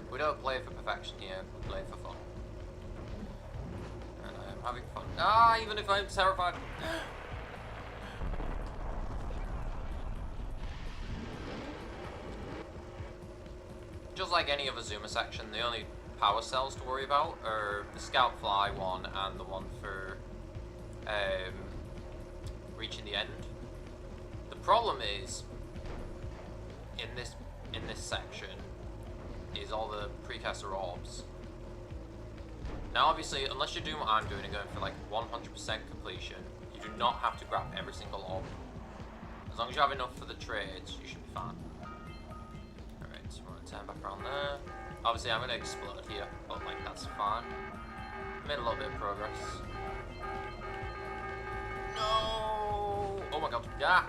We don't play for perfection here, we play for fun. And I am having fun. Ah, even if I'm terrified. Just like any other Zoomer section, the only power cells to worry about are the Scoutfly one and the one for reaching the end. The problem is in this section is all the precursor orbs. Now obviously, unless you're doing what I'm doing and going for like 100% completion, you do not have to grab every single orb. As long as you have enough for the trades, you should be fine. Alright, so we're gonna turn back around there. Obviously I'm gonna explode here, but like that's fine. Made a little bit of progress. No! Oh my god, yeah!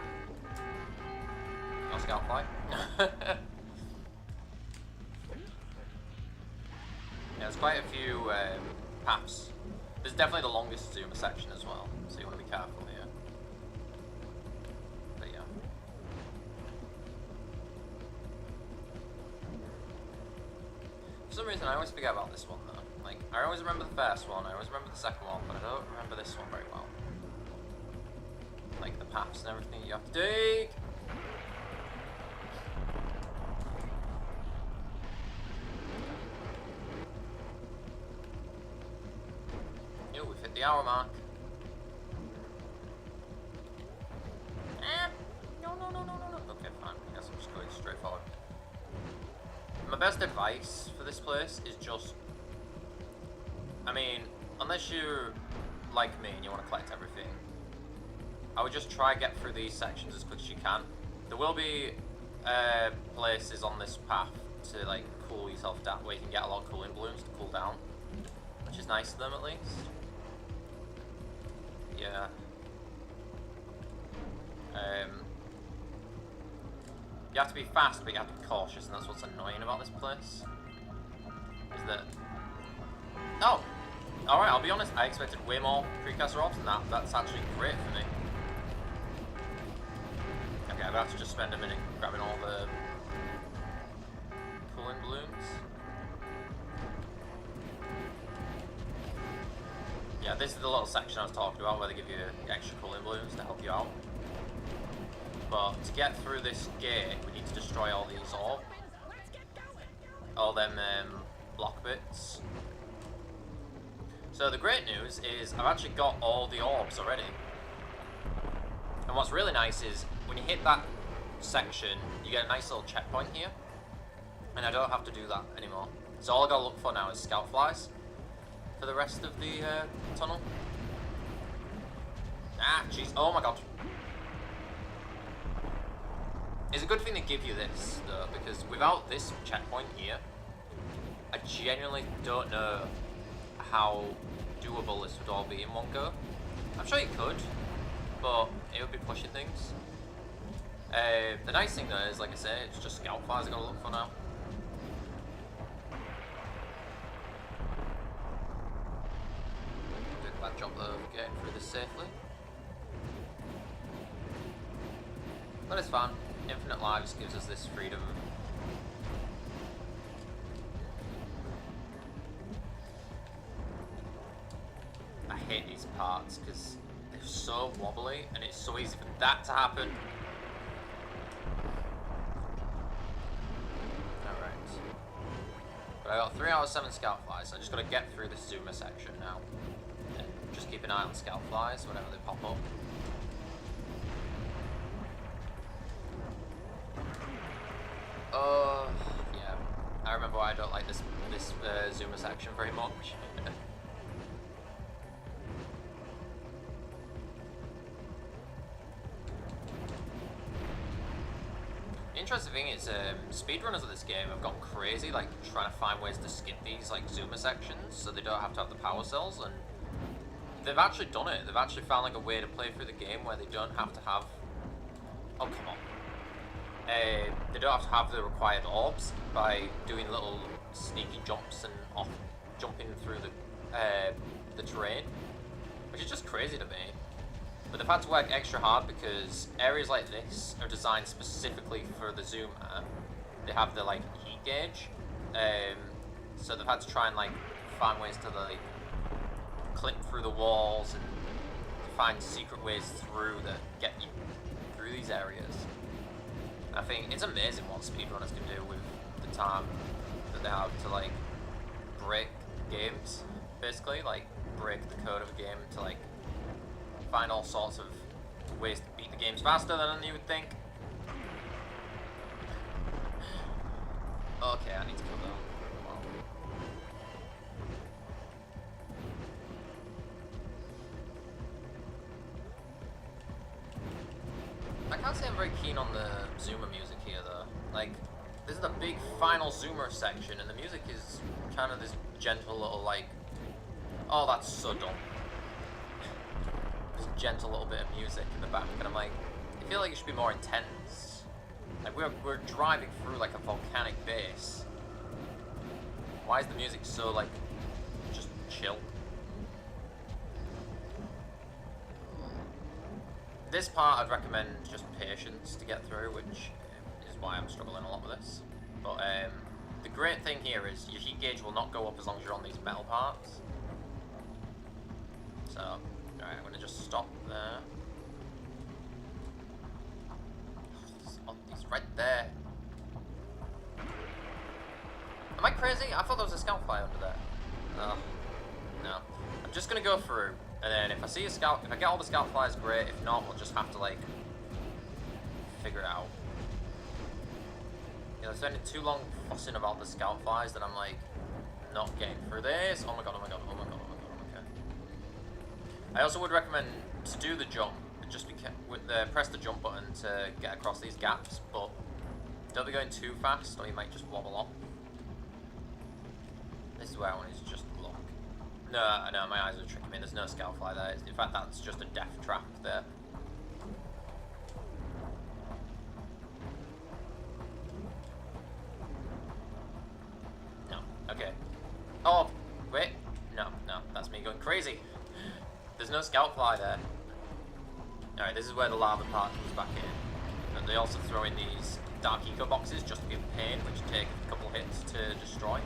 No scalp fly. Yeah, there's quite a few paths. There's definitely the longest Zoomer section as well, so you want to be careful here. But yeah. For some reason I always forget about this one though. Like, I always remember the first one, I always remember the second one, but I don't remember this one very well. Like the paths and everything you have to dig! We've hit the hour mark. No. Okay, fine. I guess I'm just going straight forward. My best advice for this place is just... I mean, unless you're like me and you want to collect everything, I would just try and get through these sections as quick as you can. There will be places on this path to like cool yourself down, where you can get a lot of cooling balloons to cool down, which is nice of them at least. Yeah. You have to be fast, but you have to be cautious, and that's what's annoying about this place. Is that... Oh! Alright, I'll be honest, I expected way more precursor orbs than that. That's actually great for me. Okay, I'm gonna have to just spend a minute grabbing all the cooling balloons. Yeah, this is the little section I was talking about where they give you extra cooling balloons to help you out. But to get through this gate, we need to destroy all these orbs. All them block bits. So the great news is I've actually got all the orbs already. And what's really nice is when you hit that section, you get a nice little checkpoint here. And I don't have to do that anymore. So all I gotta look for now is scout flies for the rest of the tunnel. Ah, jeez. Oh my god. It's a good thing they give you this, though, because without this checkpoint here, I genuinely don't know how doable this would all be in one go. I'm sure you could, but it would be pushing things. The nice thing though is, like I say, it's just scout fires I gotta look for now. Did a bad job though of getting through this safely. But it's fun. Infinite lives gives us this freedom. I hate these parts because they're so wobbly and it's so easy for that to happen. Alright. But I got 3 out of 7 scout flies, so I just gotta get through this zoomer section now. And just keep an eye on scout flies whenever they pop up. Yeah. I remember why I don't like this zoomer section very much. Interesting thing is, speedrunners of this game have gone crazy, like trying to find ways to skip these like zoomer sections, so they don't have to have the power cells, and they've actually done it. They've actually found like a way to play through the game where they don't have to have. Oh come on. They don't have to have the required orbs by doing little sneaky jumps and off jumping through the terrain, which is just crazy to me. But they've had to work extra hard because areas like this are designed specifically for the zoomer. They have the like heat gauge, so they've had to try and like find ways to like clip through the walls and find secret ways through that get you through these areas. I think it's amazing what speedrunners can do with the time that they have to like break games, basically like break the code of a game to like find all sorts of ways to beat the games faster than you would think. Okay, I need to kill that. I can't say I'm very keen on the zoomer music here though. Like, this is the big final zoomer section and the music is kind of this gentle little like, oh that's so dumb. This gentle little bit of music in the back and I'm like, I feel like it should be more intense. Like we're driving through like a volcanic base. Why is the music so like, just chill? This part I'd recommend just patience to get through, which is why I'm struggling a lot with this. But the great thing here is your heat gauge will not go up as long as you're on these metal parts. So, alright, I'm going to just stop there. Oh, he's right there. Am I crazy? I thought there was a scout fly under there. Oh, no. I'm just going to go through. And then if I see a scout, if I get all the scout flies, great. If not, we'll just have to like figure it out. You know, spending too long fussing about the scout flies that I'm like not getting through this. Oh my god! Oh my god! Oh my god! Oh my god! Okay. I also would recommend to do the jump. Just press the jump button to get across these gaps, but don't be going too fast, or you might just wobble off. This is where I want to just look. No, my eyes are tricking me. There's no scout fly there. In fact, that's just a death trap there. No. Okay. Oh, wait. No, that's me going crazy. There's no scout fly there. Alright, this is where the lava part comes back in. And they also throw in these dark eco boxes just to give pain, which take a couple hits to destroy.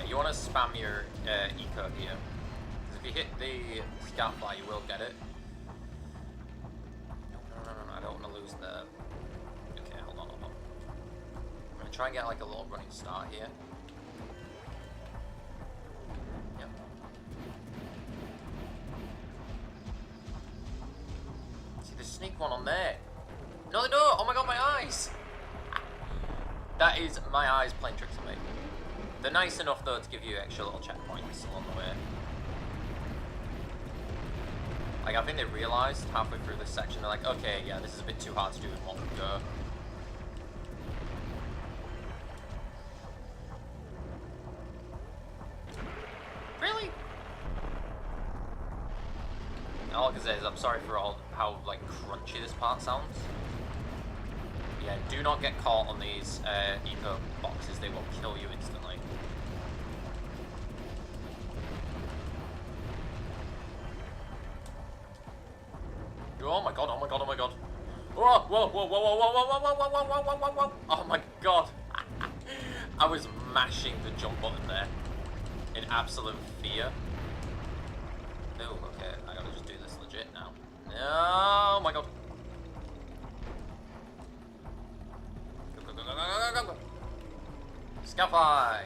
You want to spam your eco here, because if you hit the scout fly, you will get it. No, I don't want to lose the... Okay, hold on. I'm going to try and get like a little running start here. Yep. See, there's a sneak one on there. No, they don't! Oh my god, my eyes! That is my eyes playing tricks on me. They're nice enough though to give you extra little checkpoints along the way. Like, I think they realized halfway through this section, they're like, okay, yeah, this is a bit too hard to do in one go. Really? All I can say is I'm sorry for how like crunchy this part sounds. Yeah, do not get caught on these eco boxes, they will kill you instantly. Oh my god, oh my god, oh my god. Whoa, whoa, whoa, whoa, whoa, whoa, whoa, whoa, whoa, whoa, whoa, whoa, whoa. Oh my god. I was mashing the jump button there in absolute fear. Oh, okay, I gotta just do this legit now. Oh my god. Go, go, go, go, go, go, go. Skyfly.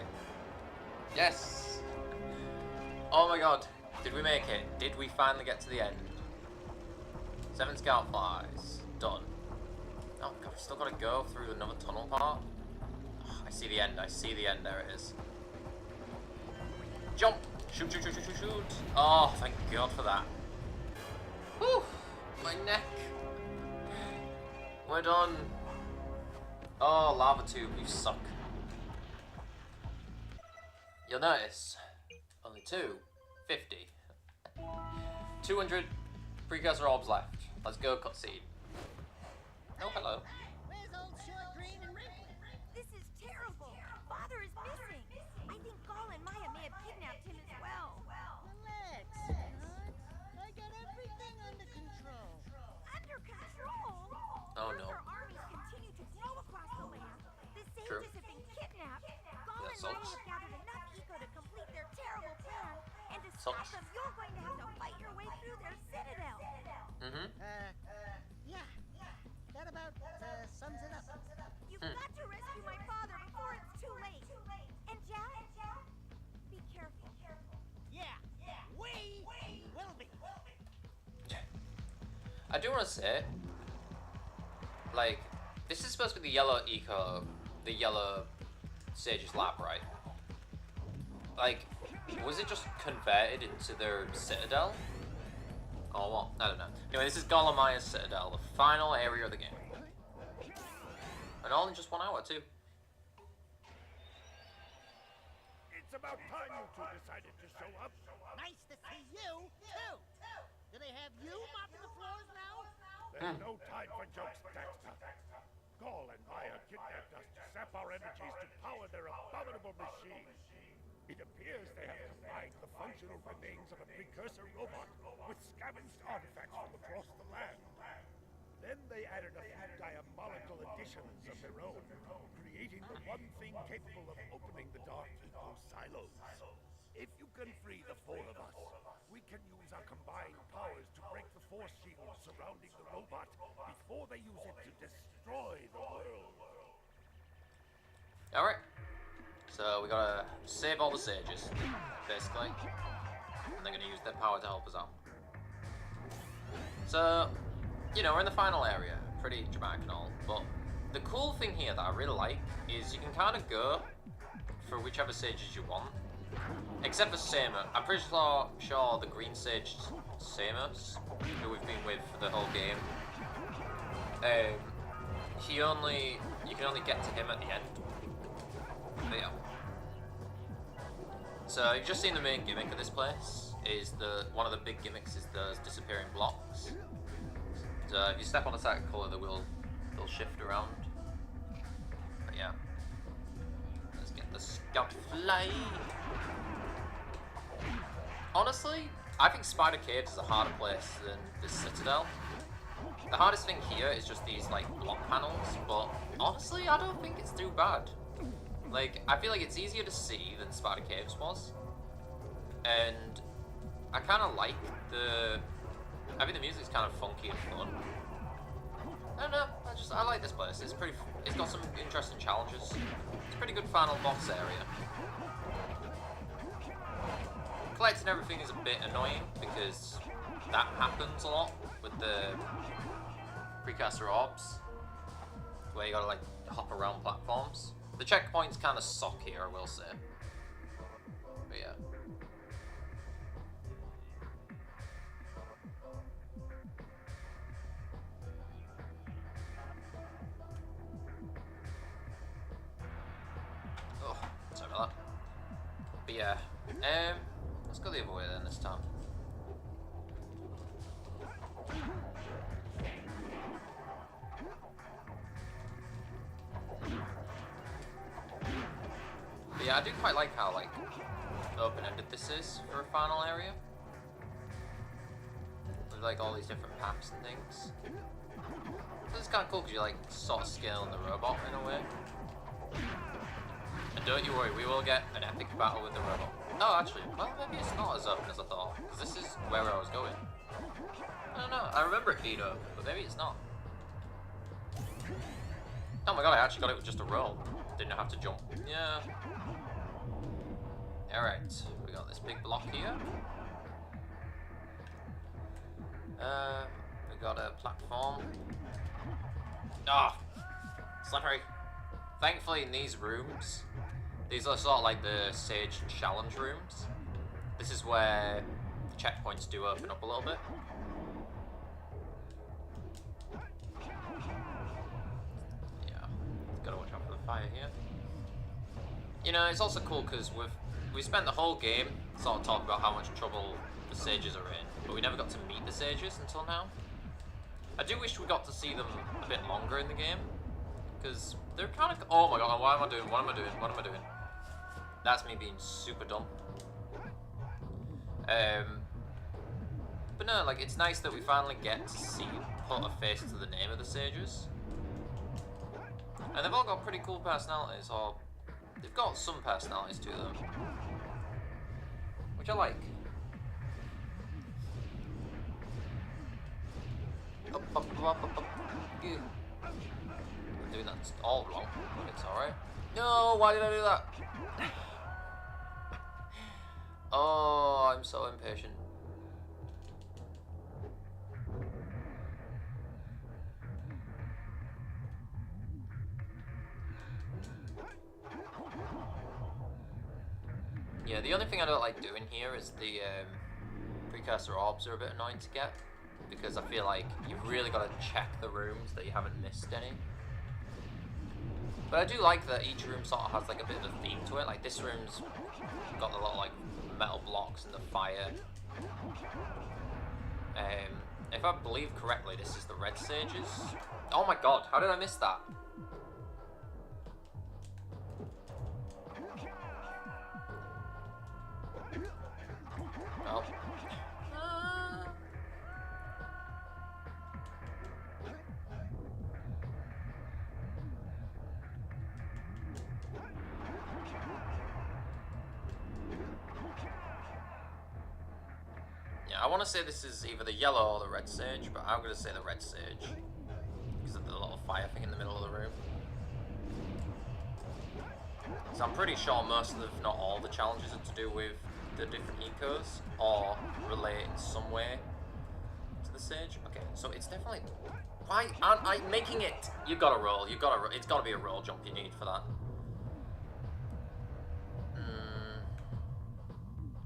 Yes. Oh my god. Did we make it? Did we finally get to the end? 7 scout flies. Done. Oh god, we still gotta go through another tunnel part. Oh, I see the end, I see the end, there it is. Jump! Shoot, shoot, shoot, shoot, shoot, shoot! Oh, thank god for that. Whew! My neck! We're done! Oh, lava tube, you suck. You'll notice, only 250. 200 precursor orbs left. Let's go cutscene. Oh, hello. Where's old short, green, and wrinkly? This is terrible. Father is missing. I think Gall and Maya may have kidnapped him as well. Relax, sweetheart. I got everything under control. Under control? Oh no. Our armies continue to grow across the land. The True. sages have been kidnapped. Gall That and Maya sucks. have gathered enough eco to complete their terrible plan. And to Sucks. stop them, you're going to have to fight your way through their citadel. Mm-hmm. Yeah. That about sums it up. You've got to rescue my father before it's too late. And Jack, be careful. Yeah. We will be. I do want to say, like, this is supposed to be the yellow eco, the yellow Sage's lab, right? Like, was it just converted into their citadel? Or what? I don't know. Anyway, this is Golemaya's citadel, the final area of the game. And all in just 1 hour, too. It's about time you two decided to show up. Nice to see you, too. Do they have you mopping the floors now? There's no time for jokes, Daxter. Gall and Maya kidnapped us to sap our energies to power their abominable machine. It appears they have combined the functional remains of a precursor robot with scavenged artifacts from across the land. Then they added a few diabolical additions of their own, creating the one thing capable of opening the dark eco silos. If you can free the 4 of us, we can use our combined powers to break the force shield surrounding the robot before they use it to destroy the world. Alright. So we gotta save all the sages, basically. And they're gonna use their power to help us out. So, you know, we're in the final area. Pretty dramatic and all. But the cool thing here that I really like is you can kind of go for whichever sages you want. Except for Samus. I'm pretty sure the green sage Samus, who we've been with for the whole game, you can only get to him at the end. But yeah. So you've just seen the main gimmick of this place. One of the big gimmicks is those disappearing blocks. So if you step on a certain colour, they'll shift around. But yeah. Let's get the scout fly. Honestly, I think Spider Caves is a harder place than this Citadel. The hardest thing here is just these like block panels, but honestly, I don't think it's too bad. Like, I feel like it's easier to see than Spider Caves was, and I kind of like I think the music's kind of funky and fun. I don't know, I like this place. It's got some interesting challenges. It's a pretty good final boss area. Collecting everything is a bit annoying because that happens a lot with the precursor orbs, where you gotta like hop around platforms. The checkpoints kind of suck here, I will say. But yeah. Let's go the other way then this time. But yeah, I do quite like how like open-ended this is for a final area. With like all these different paths and things. This is kind of cool because you're like sort of scaling the robot in a way. And don't you worry, we will get an epic battle with the robot. Oh, actually, well, maybe it's not as open as I thought, because this is where I was going. I don't know, I remember it being open, but maybe it's not. Oh my god, I actually got it with just a roll. Didn't have to jump. Yeah. Alright, we got this big block here. We got a platform. Ah! Slippery. Thankfully, in these rooms, these are sort of like the Sage Challenge rooms. This is where the checkpoints do open up a little bit. Yeah, gotta watch out for the fire here. You know, it's also cool because we spent the whole game sort of talking about how much trouble the Sages are in, but we never got to meet the Sages until now. I do wish we got to see them a bit longer in the game, because they're kind of... Oh my god, what am I doing? What am I doing? What am I doing? That's me being super dumb. But no, like, it's nice that we finally get to see, put a face to the name of the Sages. And they've all got pretty cool personalities, or they've got some personalities to them, which I like. Up, up, up, up, up. Yeah. I'm doing that all wrong, but it's alright. No, why did I do that? Oh, I'm so impatient. Yeah, the only thing I don't like doing here is the precursor orbs are a bit annoying to get, because I feel like you've really got to check the rooms that you haven't missed any. But I do like that each room sort of has like a bit of a theme to it. Like this room's got a lot of like metal blocks and the fire. If I believe correctly, this is the Red Sages. Oh my god, how did I miss that? Oh. I want to say this is either the yellow or the red sage, but I'm going to say the red sage because of the little fire thing in the middle of the room. So I'm pretty sure most of, if not all, the challenges are to do with the different ecos or relate in some way to the sage. Okay, so it's definitely... Why aren't I making it? You've got to roll. You've got to. It's got to be a roll jump you need for that.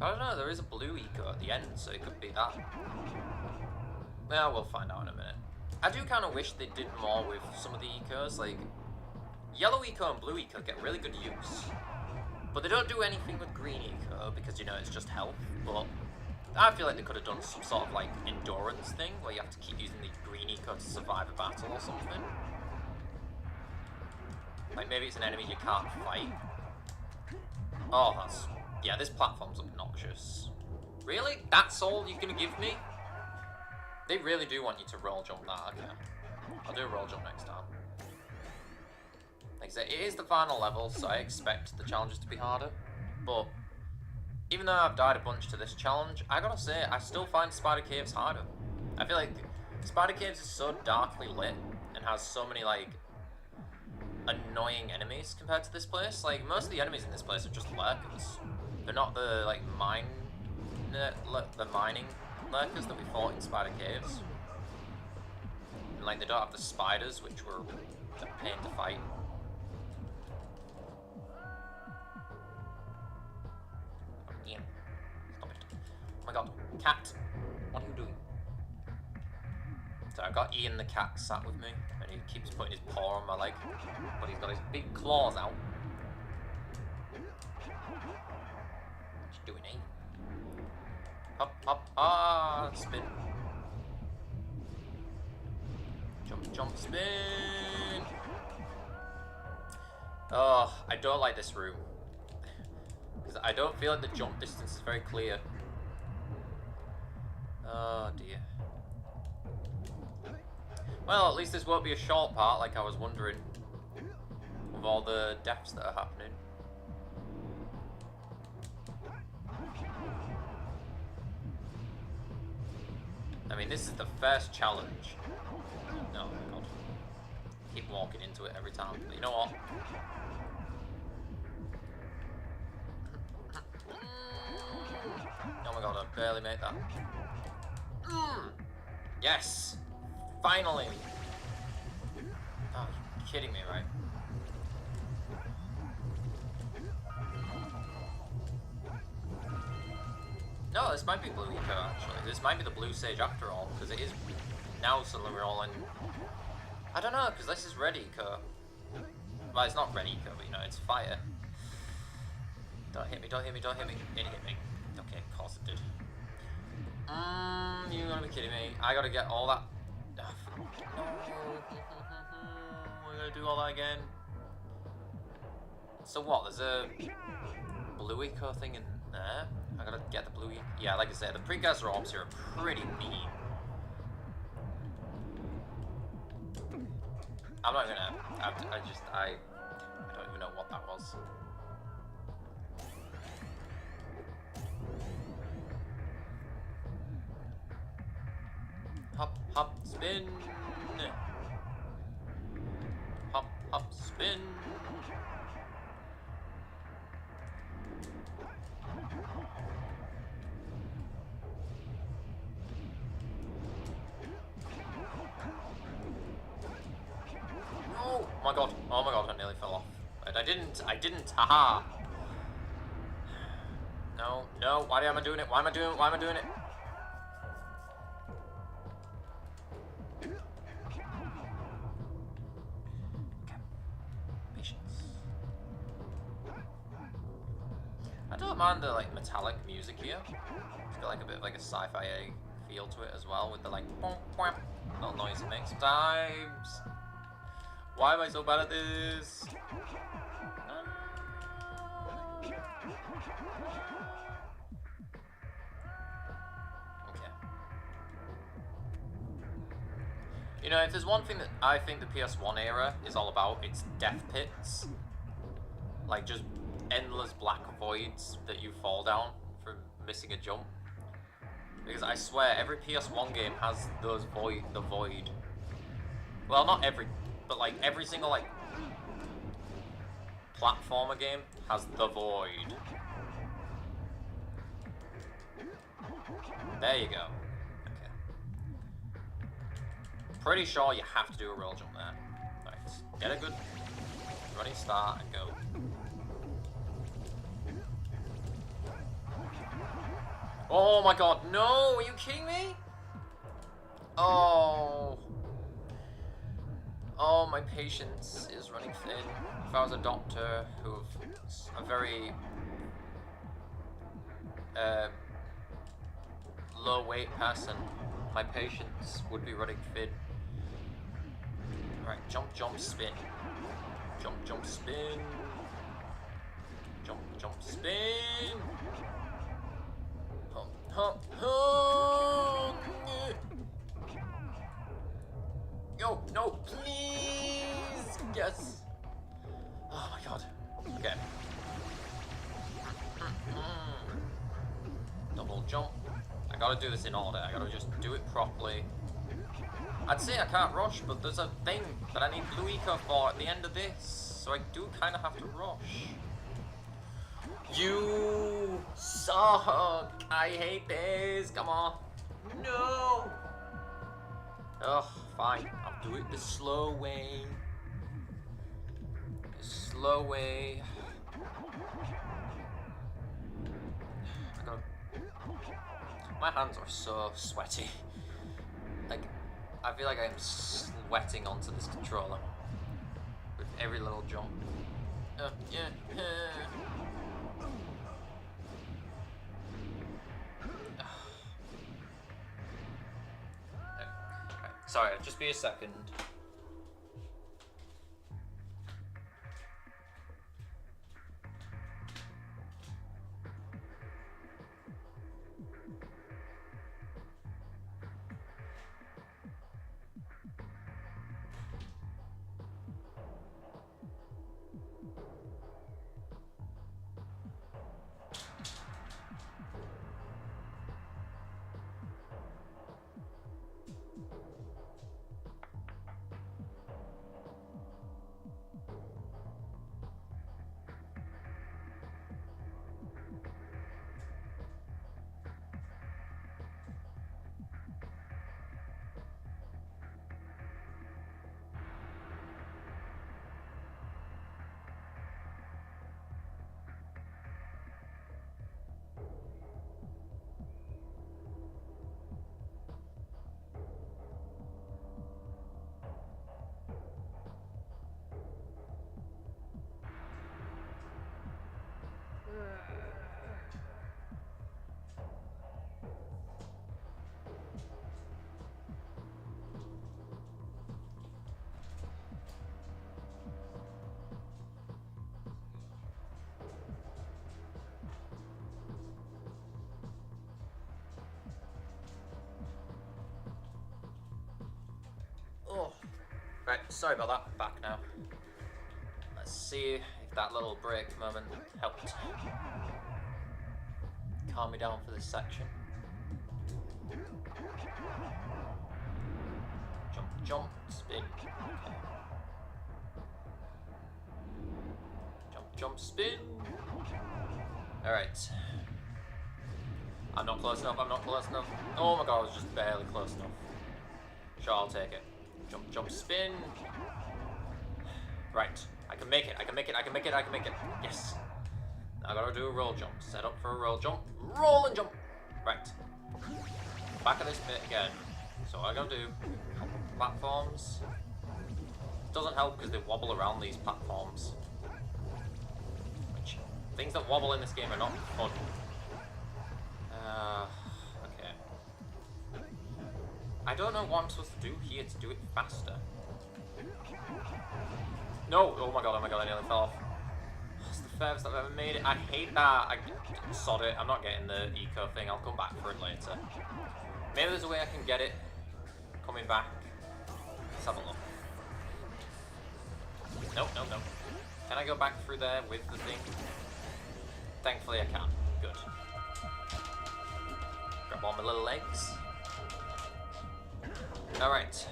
I don't know, there is a blue eco at the end, so it could be that. Well, we'll find out in a minute. I do kind of wish they did more with some of the ecos, like... Yellow eco and blue eco get really good use. But they don't do anything with green eco, because, you know, it's just health. But I feel like they could have done some sort of, like, endurance thing, where you have to keep using the green eco to survive a battle or something. Like, maybe it's an enemy you can't fight. Oh, that's... Yeah, this platform's obnoxious. Really? That's all you're gonna give me? They really do want you to roll jump that, okay. I'll do a roll jump next time. Like I said, it is the final level, so I expect the challenges to be harder. But, even though I've died a bunch to this challenge, I gotta say, I still find Spider Caves harder. I feel like Spider Caves is so darkly lit, and has so many, like, annoying enemies compared to this place. Like, most of the enemies in this place are just lurkers. They're not the, like, the mining lurkers that we fought in Spider Caves. And, like, they don't have the spiders, which were a pain to fight. Ian, stop it. Oh my god, cat, what are you doing? So I've got Ian the cat sat with me, and he keeps putting his paw on my leg, but he's got his big claws out. you doing, eh? Hop, hop, ah, spin. Jump, jump, spin. Oh, I don't like this room. Because I don't feel like the jump distance is very clear. Oh dear. Well, at least this won't be a short part like I was wondering. With all the deaths that are happening. I mean, this is the first challenge. No, God. Keep walking into it every time. But you know what? Oh my God, I barely made that. Yes! Finally! Oh, you're kidding me, right? No, this might be Blue Eco, actually. This might be the Blue Sage after all, because it is now suddenly we're all in... I don't know, because this is Red Eco. Well, it's not Red Eco, but you know, it's fire. Don't hit me, don't hit me, don't hit me. It hit me. Okay, of course it did. You're gonna be kidding me. I gotta get all that... No. We're gonna do all that again. So what, there's a Blue Eco thing in there? I gotta get the Blue Eco. Yeah, like I said, the precursor orbs here are pretty mean. I'm not gonna... I don't even know what that was. Hop, hop, spin. Hop, hop, spin. Oh my God, oh my God, I nearly fell off. I didn't, haha. No, no, why am I doing it? Why am I doing it? I don't mind the like metallic music here. It's got like a bit of like a sci-fi feel to it as well, with the like little noise it makes sometimes. Why am I so bad at this? Okay. You know, if there's one thing that I think the PS1 era is all about, it's death pits. Like just endless black voids that you fall down from missing a jump. Because I swear every PS1 game has those the void. Well, not every, but like every single like platformer game has the void. There you go. Okay. Pretty sure you have to do a roll jump there. Right. Get a good running start and go. Oh my God, no! Are you kidding me? Oh. Oh, my patience is running thin. If I was a doctor who's a very low weight person, my patience would be running thin. Right, jump, jump, spin. Jump, jump, spin. Jump, jump, spin. Yo, no, please! Yes! Oh my God. Okay. Double jump. I gotta do this in order. I gotta just do it properly. I'd say I can't rush, but there's a thing that I need Blue Eco for at the end of this, so I do kind of have to rush. You suck! I hate this! Come on! No! Ugh, fine. I'll do it the slow way. The slow way. My hands are so sweaty. Like, I feel like I'm sweating onto this controller with every little jump. Yeah. Sorry, just be a second. Oh, right, sorry about that. I'm back now. Let's see if that little break moment helped calm me down for this section. Jump, jump, spin. Okay. Jump, jump, spin. Alright. I'm not close enough, I'm not close enough. Oh my god, I was just barely close enough. Sure, I'll take it. Jump, jump, spin. Right. I can make it, I can make it, I can make it, I can make it. Yes. I gotta do a roll jump. Set up for a roll jump. Roll and jump. Right. Back at this bit again. So what I gotta do, platforms. Doesn't help because they wobble around these platforms. Which, things that wobble in this game are not fun. Okay. I don't know what I'm supposed to do here to do it faster. No! Oh my god, I nearly fell off. It's the furthest I've ever made it. I hate that. I sod it. I'm not getting the eco thing. I'll come back for it later. Maybe there's a way I can get it coming back. Let's have a look. Nope, nope, nope. Can I go back through there with the thing? Thankfully I can. Good. Grab all my little legs. Alright.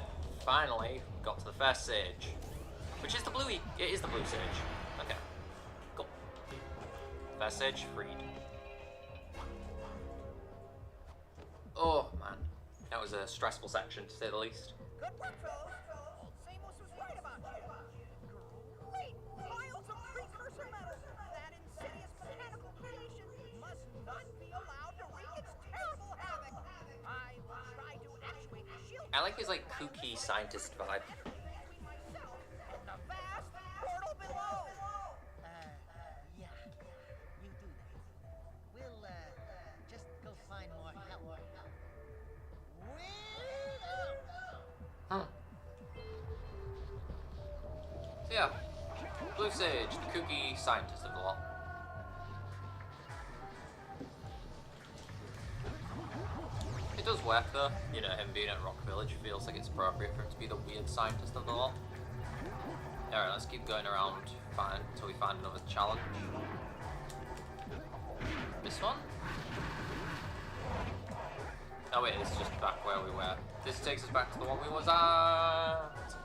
Finally, got to the first stage. Which is the blue it is the blue sage. Okay. Cool. First sage freed. Oh man. That was a stressful section to say the least. Good work, fellas. Old Samos was right about you. Great piles of precursor metals. That insidious mechanical creation must not be allowed to wreak its terrible havoc. I will try to actuate the shield. I like his like kooky scientist vibe. Between myself and the vast portal below. Yeah. You do that. We'll, just go find more help. Huh. So yeah, Blue Sage, the kooky scientist of the lot. It does work though, you know, him being at Rock Village feels like it's appropriate for him to be the weird scientist of the lot. Alright, let's keep going around until we find another challenge. This one? Oh wait, this is just back where we were. This takes us back to the one we was at.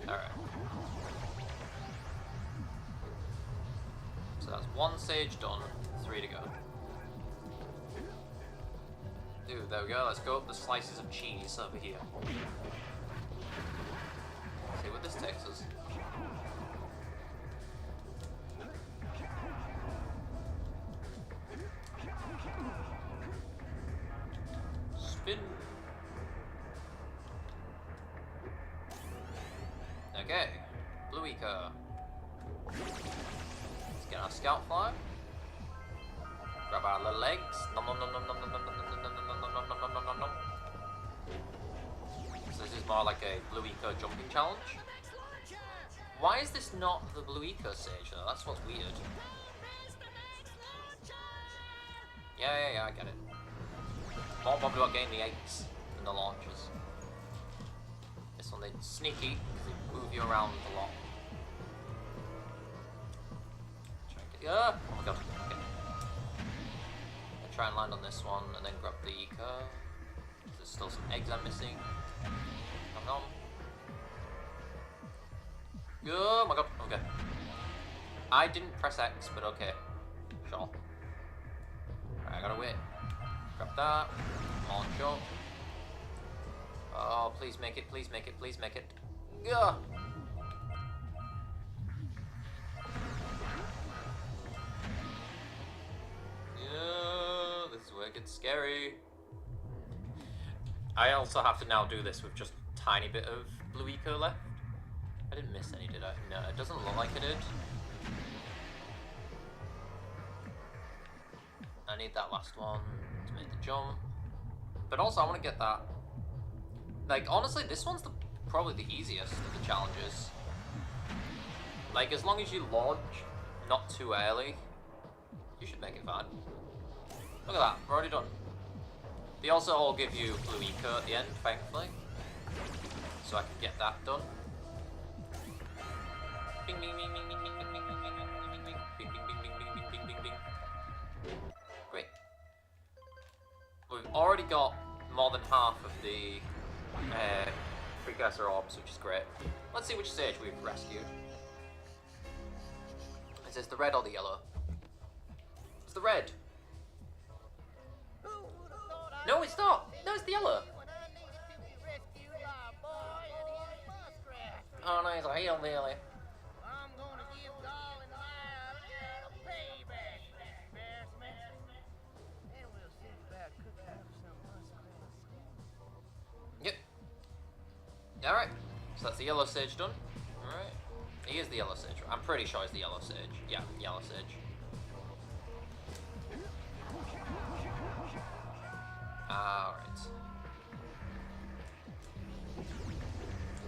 Alright. So that's one sage done, 3 to go. Dude, there we go, let's go up the slices of cheese over here. See what this takes us. Spin. Okay, blue eco. Let's get our scout fly. Grab our little legs. Nom nom nom nom nom nom nom nom nom nom nom nom. nom, nom, nom, nom, nom, nom. So this is more like a blue eco jumping challenge. Why is this not the blue eco stage though? That's what's weird. Yeah, I get it. More probably about getting the eggs than the launchers. This one, they're sneaky because they move you around a lot. Try and get, oh my god. Okay. I'll try and land on this one and then grab the eco. There's still some eggs I'm missing. Come on. Oh my god, okay. I didn't press X, but okay. Sure. Right, I gotta wait. Grab that. Launch up. Oh, please make it, please make it, please make it. Yeah. Yeah, this is where it gets scary. I also have to now do this with just a tiny bit of blue eco left. I didn't miss any, did I? No, it doesn't look like I did. I need that last one to make the jump. But also I want to get that. Like, honestly, this one's probably the easiest of the challenges. Like, as long as you launch not too early, you should make it fine. Look at that, we're already done. They also all give you blue eco at the end, thankfully. So I can get that done. Bing, bing, bing, bing, bing, bing, bing, bing, bing, bing, bing, bing, bing, bing, bing, bing, bing, bing. Great. We've already got more than half of the precursor orbs, which is great. Let's see which stage we've rescued. Is this the red or the yellow? It's the red. No, it's not. No, it's the yellow. Oh, nice. I healed nearly. Yep. Alright. So that's the yellow sage done. Alright. He is the yellow sage. I'm pretty sure he's the yellow sage. Yeah, yellow sage. Alright.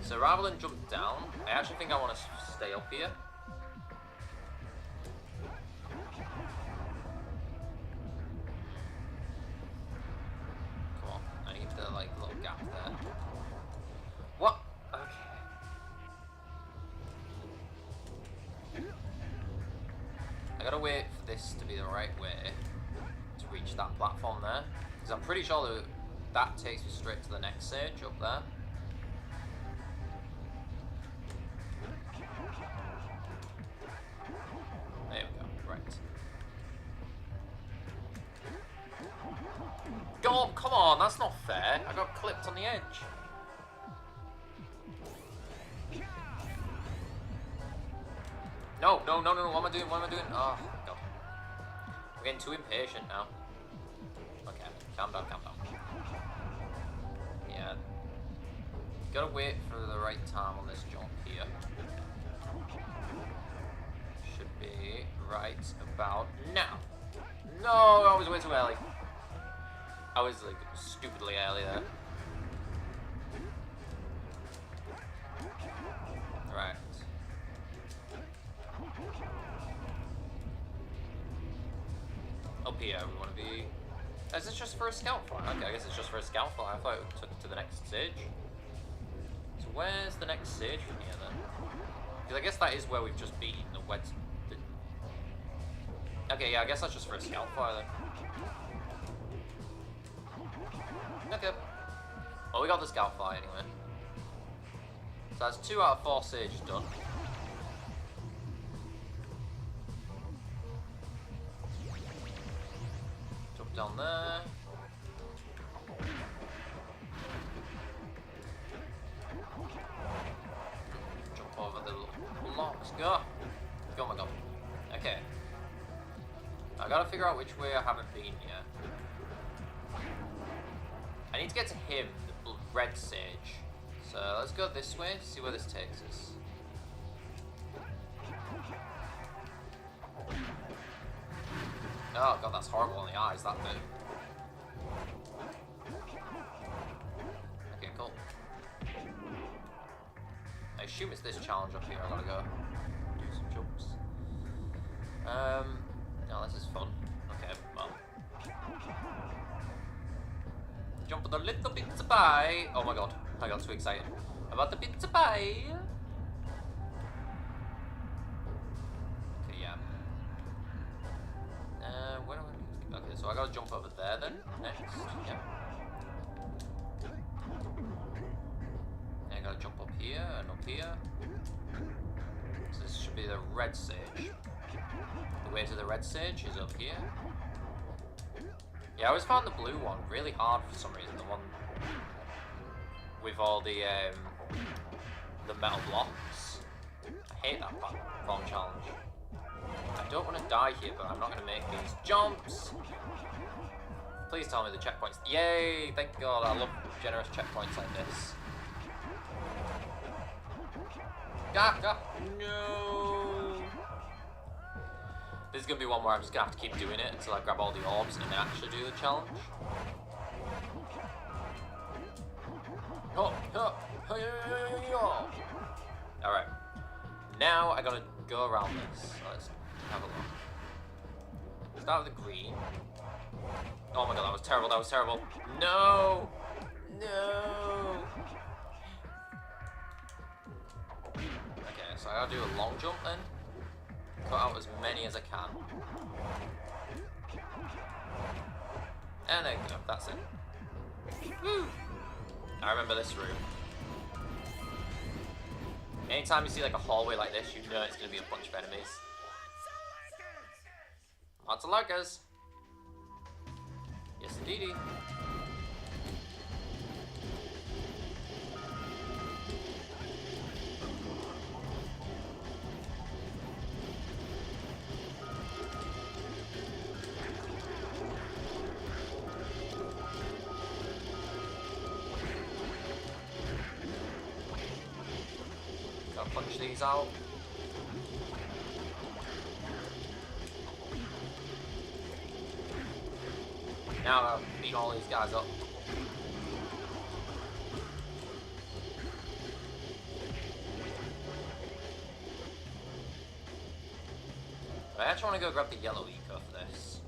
So rather than jump down, I actually think I want to stay up here. Come on, I need the like little gap there. What? Okay. I gotta wait for this to be the right way to reach that platform there. Because I'm pretty sure that that takes me straight to the next stage up there. There we go, right. God, come on, that's not fair. I got clipped on the edge. No, what am I doing? Oh, God. I'm getting too impatient now. Okay, calm down. Yeah. Gotta wait for the right time on this jump here. Should be right about now. No, I was way too early. I was like stupidly early there. Right. Up here we want to be. Is this just for a scout fly? Okay, I guess it's just for a scout fly. I thought it took it to the next stage. So where's the next stage from here then? Because I guess that is where we've just beaten the wet. Okay, yeah, I guess that's just for a scout fly then. Okay. Well, we got the scout fly anyway. So that's 2 out of 4 stages done. Jump down there. Jump over the little blocks. Go! Oh my god. Okay. I gotta figure out which way I haven't been yet. I need to get to him, the red sage. So let's go this way, see where this takes us. Oh god, that's horrible on the eyes, that bit. assume it's this challenge up here. I gotta go do some jumps. No, this is fun. Okay, well. Jump with a little pizza pie. Oh my god, I got too excited about the pizza pie. Okay, yeah. Where do I... Okay, so I gotta jump over there then. Next, yeah. And I gotta jump up here and up here. So this should be the red sage. The way to the red sage is up here. Yeah, I always found the blue one really hard for some reason. The one with all the metal blocks. I hate that platform challenge. I don't want to die here, but I'm not going to make these jumps. Please tell me the checkpoints. Yay! Thank God, I love generous checkpoints like this. No! This is going to be one where I'm just going to have to keep doing it until I grab all the orbs and actually do the challenge. Alright. Now I gotta go around this. Let's have a look. Start with the green. Oh my god, that was terrible, that was terrible. No! No! Okay, so I gotta do a long jump then. Cut out as many as I can. And there you go, that's it. Woo! I remember this room. Anytime you see like a hallway like this, you know it's going to be a bunch of enemies. Lots of lurkers. Yes, indeedy. Gotta punch these out. Now I'll beat all these guys up. I actually want to go grab the yellow eco for this.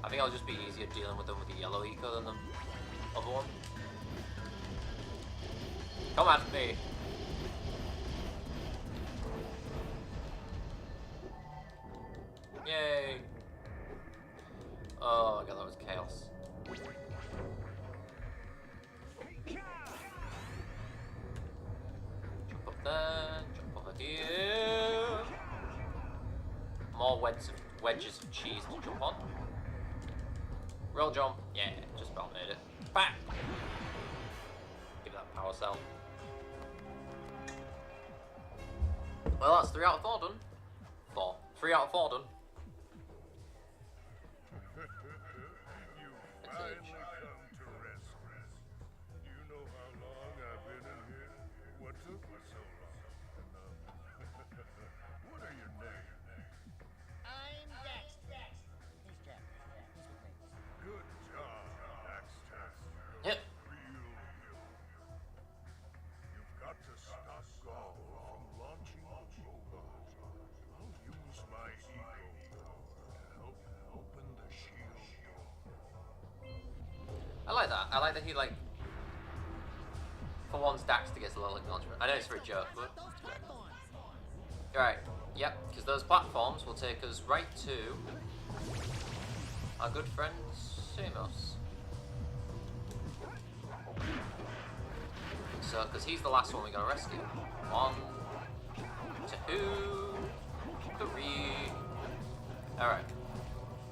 I think it'll just be easier dealing with them with the yellow eco than the other one. Come at me. Yay. Oh my god, that was chaos. Jump up there, jump over here. More wedges of cheese to jump on. Roll jump. Yeah, just about made it. Bam! Give that power cell. Well, that's 3 out of 4 done. 4. 3 out of 4 done. You finally come to rest. You know how long I've been in here? What took me so long? What are your names? I'm Daxter. He's Jack. He's with me. Good job, Daxter. Yep. Real hero. You've got to stop Gaul from launching the robot. I'll use my ego to help open the shield door. I like that. I like that he, like, for once, Daxter gets a little acknowledgement. I know it's for a joke, but... Those platforms. Right, yep, because those platforms will take us right to our good friend Samos. So, because he's the last one we gotta rescue. 1, 2, 3. Alright.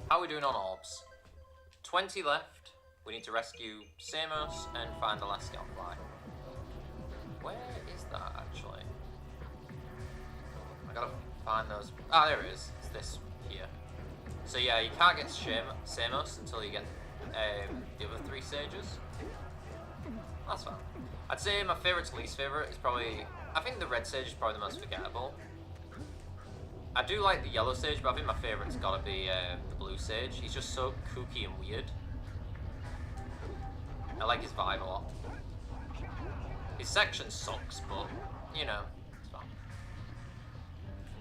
How are we doing on orbs? 20 left. We need to rescue Samos and find the last Scoutfly. Where is that actually? I gotta find those. Ah, there it is. It's this here. So yeah, you can't get Samos until you get the other 3 stages. That's fine. I'd say my favourite to least favourite is probably... I think the red stage is probably the most forgettable. I do like the yellow stage, but I think my favourite's gotta be the blue stage. He's just so kooky and weird. I like his vibe a lot. His section sucks, but, you know, it's fine.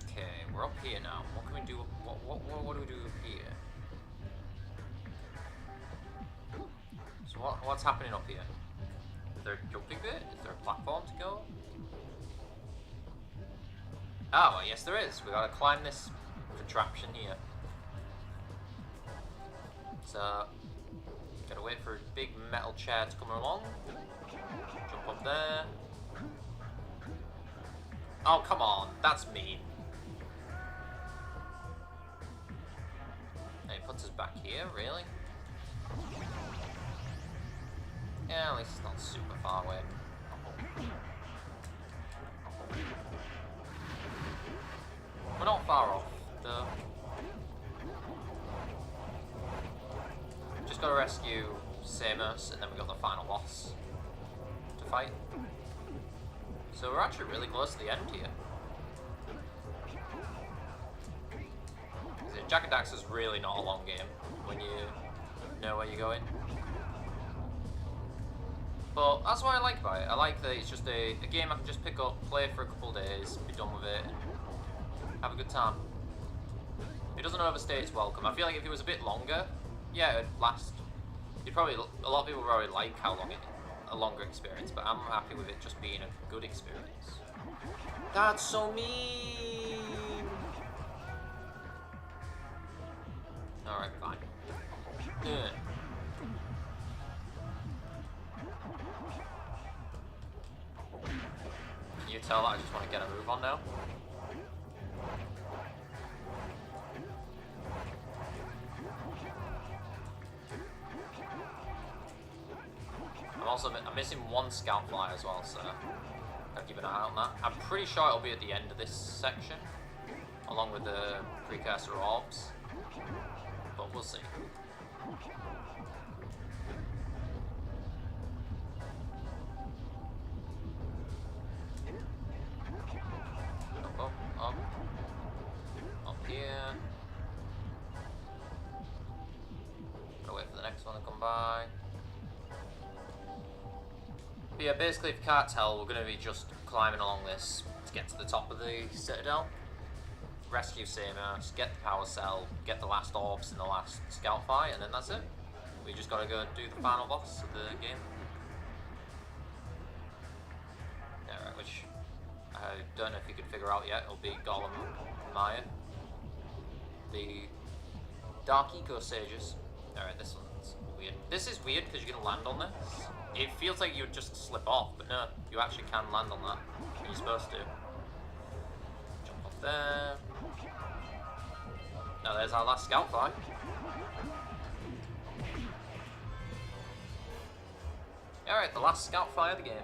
Okay, we're up here now. What can we do? What do we do here? So what's happening up here? Is there a jumping bit? Is there a platform to go? Oh, well, yes there is. We gotta climb this contraption here. So, gotta wait for a big metal chair to come along. Jump up there. Oh, come on. That's mean. And he puts us back here, really? Yeah, at least it's not super far away. We're not far off, though. Just gotta rescue Samus, and then we got the final boss to fight. So we're actually really close to the end here. Jak and Daxter is really not a long game when you know where you're going. But that's what I like about it. I like that it's just a game I can just pick up, play for a couple of days, be done with it, and have a good time. It doesn't overstay its welcome. I feel like if it was a bit longer, yeah, it'd last. A lot of people probably like how long a longer experience, but I'm happy with it just being a good experience. That's so mean! Alright, fine. Ugh. Can you tell that I just want to get a move on now? I'm missing one scout fly as well, so I'll keep an eye on that. I'm pretty sure it'll be at the end of this section, along with the precursor orbs, but we'll see. Up here. Gotta wait for the next one to come by. But yeah, basically, if you can't tell, we're going to be just climbing along this to get to the top of the citadel. Rescue Samus, get the power cell, get the last orbs in the last scout fight, and then that's it. We just got to go do the final boss of the game. Alright, which I don't know if you can figure out yet. It'll be Gollum and Maya. The Dark Eco Sages. Alright, this one's weird. This is weird because you're going to land on this. It feels like you would just slip off, but no, you actually can land on that. You're supposed to. Jump up there. Now there's our last scout fight. Alright, the last scout fight of the game.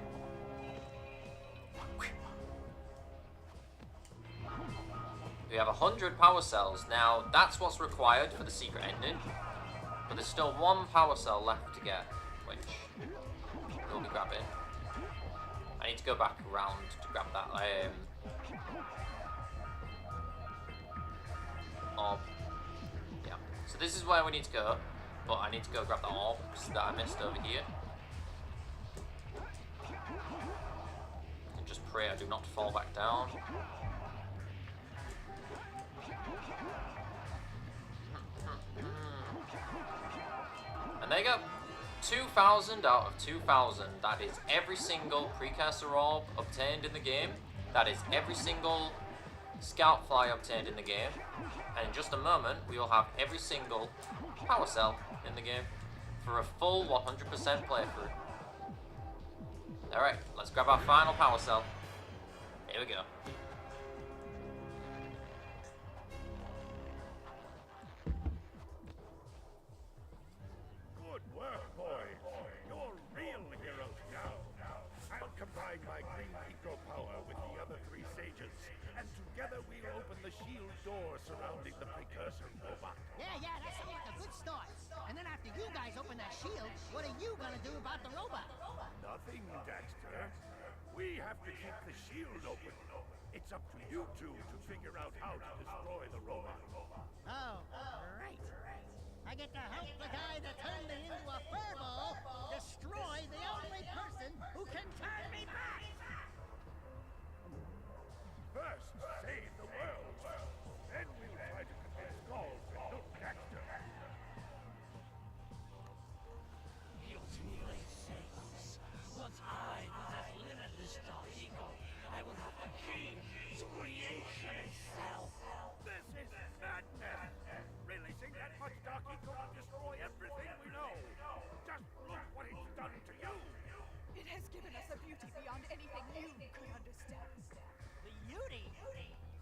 We have 100 power cells. Now, that's what's required for the secret ending. But there's still one power cell left to get, which we'll be grabbing. I need to go back around to grab that orb. Yeah. So this is where we need to go, but I need to go grab the orbs that I missed over here. And just pray I do not fall back down. And there you go. 2,000 out of 2,000. That is every single precursor orb obtained in the game. That is every single scout fly obtained in the game. And in just a moment, we will have every single power cell in the game for a full 100% playthrough. Alright, let's grab our final power cell. Here we go. Good work, boys. You're real heroes now. I'll combine my green eco power with the other three sages, and together we'll open the shield door surrounding the precursor robot. Yeah, that sounds like a good start. And then after you guys open that shield, what are you gonna do about the robot? Nothing, Daxter. We have to keep the shield open. It's up to you two to figure out how to destroy the robot. Oh, right. I get to help the guy that turned me into a furball destroy the only person who can turn me back! has a beauty beyond anything you could understand. Beauty?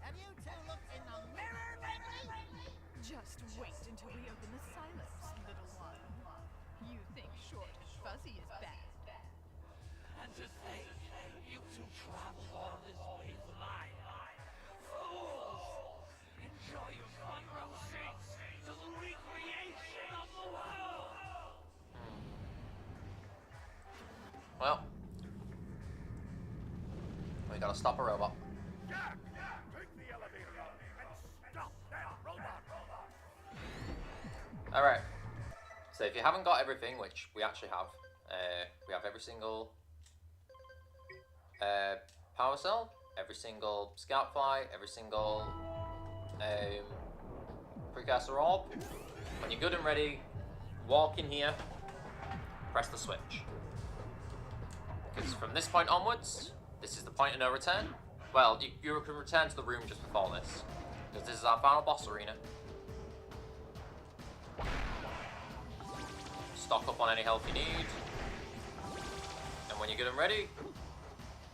Have you two looked in the mirror lately? Just wait until we open the silence, little one. You think short and fuzzy is bad. And to think, you two traveled all this way for my eye. Fools! Enjoy your front row seats to the recreation of the world! Well, we gotta stop a robot. Jak, take the elevator up and stop that robot. Alright, so if you haven't got everything, which we actually have, we have every single power cell, every single scout fly, every single precursor orb. When you're good and ready, walk in here, press the switch. Because from this point onwards, this is the point of no return. Well, you can return to the room just before this, because this is our final boss arena. Stock up on any health you need. And when you're good and ready,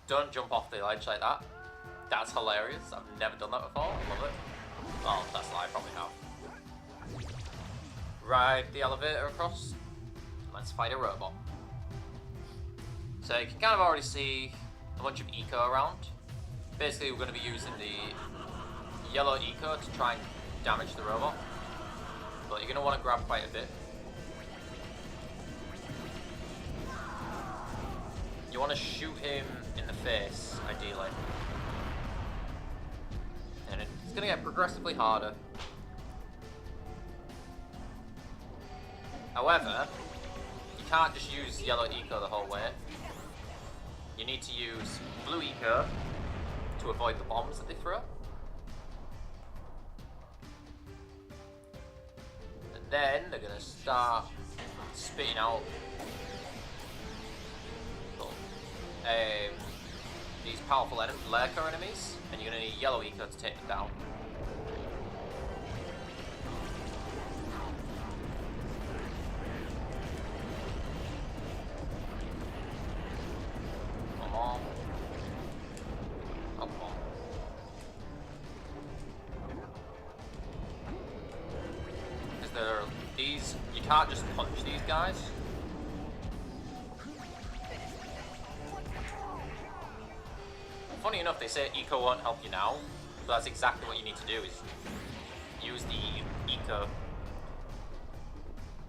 don't jump off the ledge like that. That's hilarious. I've never done that before. I love it. Well, that's what I probably have. Ride the elevator across. Let's fight a robot. So you can kind of already see a bunch of eco around. Basically, we're going to be using the yellow eco to try and damage the robot. But you're going to want to grab quite a bit. You want to shoot him in the face, ideally. And it's going to get progressively harder. However, you can't just use yellow eco the whole way. You need to use blue eco to avoid the bombs that they throw. And then they're going to start spitting out these powerful lurker enemies, and you're going to need yellow eco to take them down. Come on. Oh, come on. Because there are these, you can't just punch these guys. Funny enough, they say eco won't help you now, but that's exactly what you need to do, is use the eco.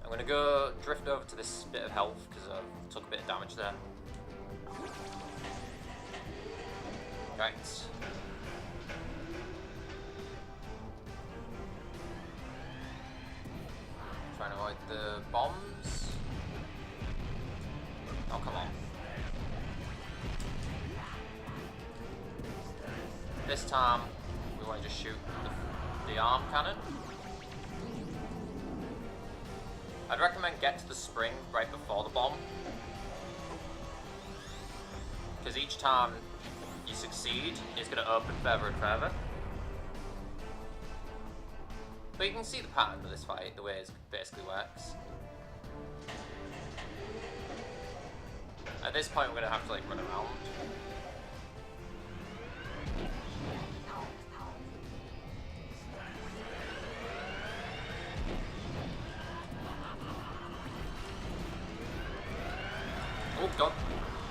I'm gonna go drift over to this bit of health, because I took a bit of damage there. Right. Trying to avoid the bombs. Oh, come on. This time, we want to just shoot the arm cannon. I'd recommend get to the spring right before the bomb, because each time you succeed, it's going to open further and further. But you can see the pattern of this fight, the way it basically works. At this point, we're going to have to like run around. Oh god.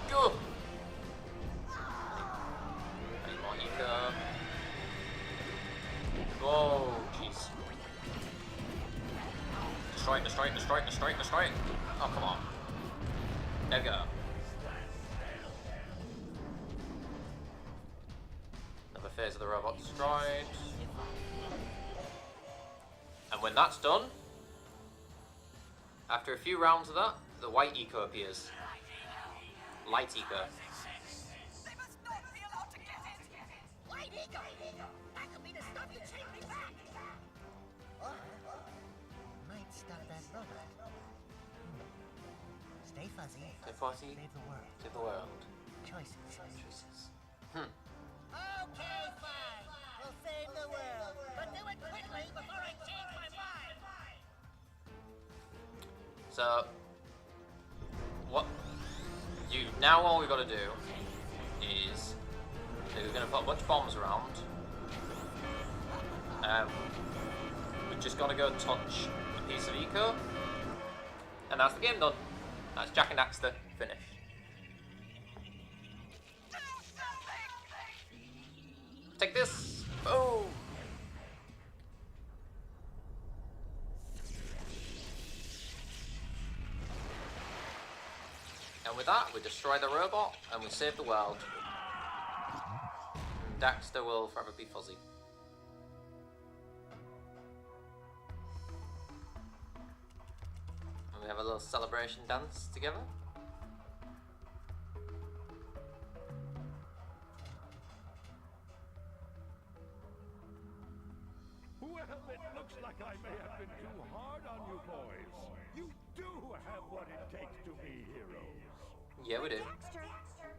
Go! I need more eco. Whoa, jeez. Destroy it, destroy it, destroy it, destroy it, destroy it. Oh, come on. There we go. Another phase of the robot destroyed. And when that's done, after a few rounds of that, the white eco appears. Light eco. They must not be allowed to get it! White eco! That could be the stuff you take me back! Or might stop that robot. Stay fuzzy. Stay fuzzy. Save the world. Save the world. Choices. Choices. Okay, fine. We'll save the world. But do it quickly before I change my mind! So, what? You Now all we got to do is we're going to put a bunch of bombs around. We've just got to go touch a piece of eco, and that's the game done. That's Jak and Daxter finished. Take this! Boom! And with that, we destroy the robot and we save the world. And Daxter will forever be fuzzy. And we have a little celebration dance together. Well, it looks like I may have been too hard on you boys. You do have what it takes to be heroes. Yeah, we do. Daxter,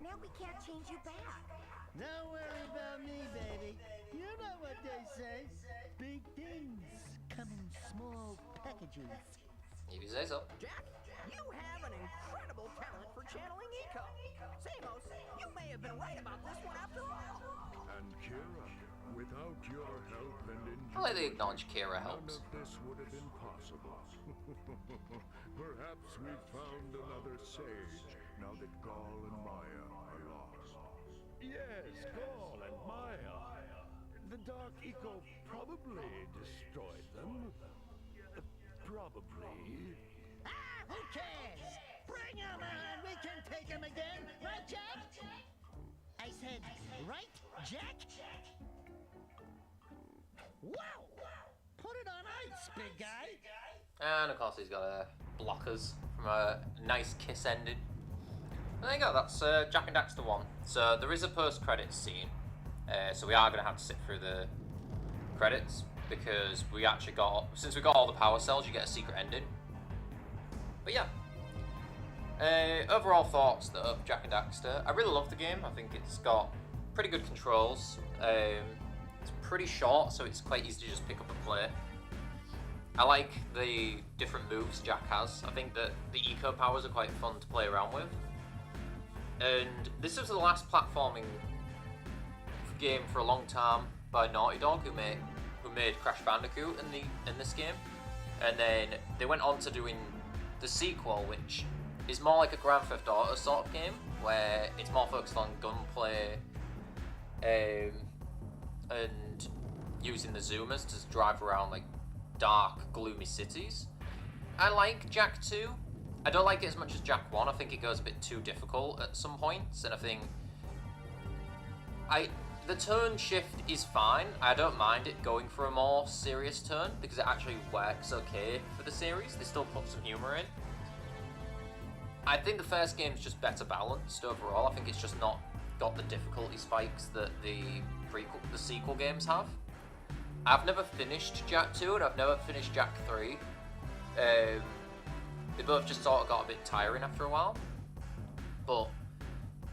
now we can't change you back. Don't worry about me, baby. You know what they say. Big things come in small packages. If you say so. Jack, you have an incredible talent for channeling eco. Samos, you may have been right about this one after all. And Kira, without your help and ingenuity, I like they acknowledge Kira none helps. of this would have been possible. Perhaps we've found another sage now that Gaul and Maya are lost. Yes, Gaul and Maya. The Dark Eco probably destroyed them. Probably. Ah, who cares? Bring 'em on! We can take 'em again, right, Jack? I said, right, Jack? Wow! Put it on ice, big guy! And of course he's got blockers from a nice kiss ending. And there you go, that's Jak and Daxter 1. So there is a post-credits scene. So we are going to have to sit through the credits because we actually got, since we got all the power cells, you get a secret ending. But yeah. Overall thoughts though of Jak and Daxter. I really love the game. I think it's got pretty good controls. It's pretty short, so it's quite easy to just pick up and play. I like the different moves Jak has. I think that the eco powers are quite fun to play around with. And this was the last platforming game for a long time by Naughty Dog, who made Crash Bandicoot in this game. And then they went on to doing the sequel, which is more like a Grand Theft Auto sort of game, where it's more focused on gunplay and using the zoomers to drive around like dark, gloomy cities. I like Jak 2. I don't like it as much as Jak 1. I think it goes a bit too difficult at some points, and I think the turn shift is fine. I don't mind it going for a more serious turn because it actually works okay for the series. They still put some humor in. I think the first game's just better balanced overall. I think it's just not got the difficulty spikes that the sequel games have. I've never finished Jak 2 and I've never finished Jak 3. They both just sort of got a bit tiring after a while. But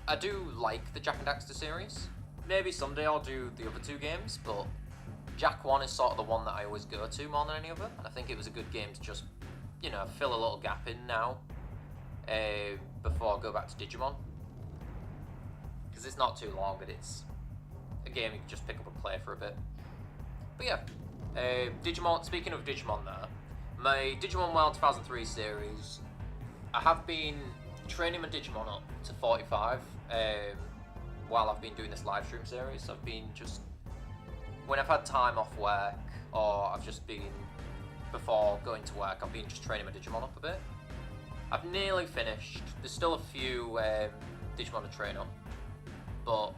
I do like the Jak and Daxter series. Maybe someday I'll do the other two games, but Jak 1 is sort of the one that I always go to more than any other. And I think it was a good game to just, you know, fill a little gap in now before I go back to Digimon. Because it's not too long, but it's a game you can just pick up and play for a bit. But yeah, Digimon, speaking of Digimon there, my Digimon World 2003 series, I have been training my Digimon up to 45 while I've been doing this live stream series. I've been just, when I've had time off work or I've just been, before going to work, I've been just training my Digimon up a bit. I've nearly finished. There's still a few Digimon to train up, but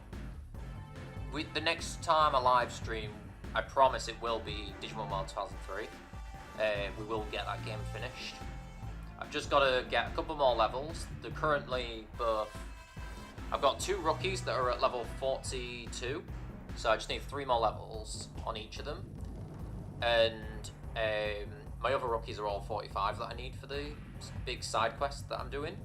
the next time I live stream, I promise it will be Digimon World 2003. We will get that game finished. I've just got to get a couple more levels. They're currently both... I've got 2 rookies that are at level 42, so I just need 3 more levels on each of them. And my other rookies are all 45 that I need for the big side quest that I'm doing.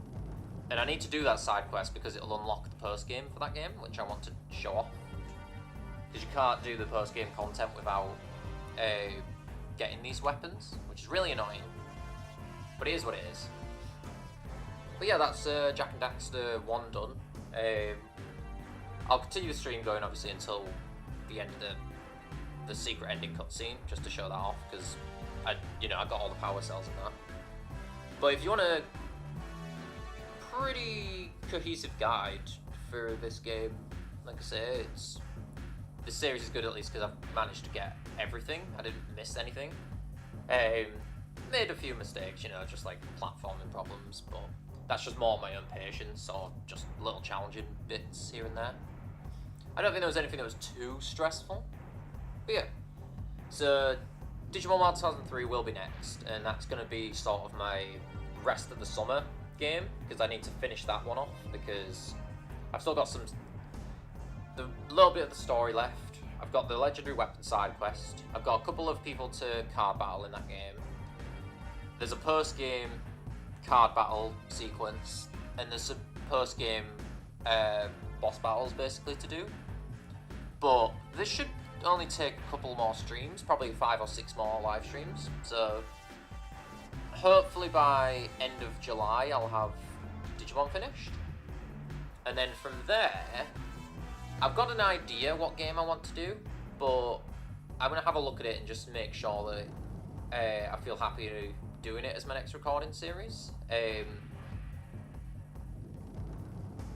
And I need to do that side quest because it'll unlock the post-game for that game, which I want to show off. Because you can't do the post-game content without getting these weapons, which is really annoying. But it is what it is. But yeah, that's Jak and Daxter 1 done. I'll continue the stream going obviously until the end of the secret ending cutscene, just to show that off, because I got all the power cells in that. But if you want a pretty cohesive guide for this game, like I say, this series is good at least because I've managed to get everything. I didn't miss anything. Made a few mistakes, just like platforming problems, but that's just more my own patience or just little challenging bits here and there. I don't think there was anything that was too stressful. But yeah, so Digimon Wild 2003 will be next, and that's going to be sort of my rest of the summer game, because I need to finish that one off, because I've still got the little bit of the story left. I've got the Legendary Weapon side quest. I've got a couple of people to card battle in that game. There's a post-game card battle sequence, and there's some post-game boss battles basically to do. But this should only take a couple more streams, probably 5 or 6 more live streams. So hopefully by end of July I'll have Digimon finished. And then from there, I've got an idea what game I want to do, but I'm going to have a look at it and just make sure that I feel happy doing it as my next recording series.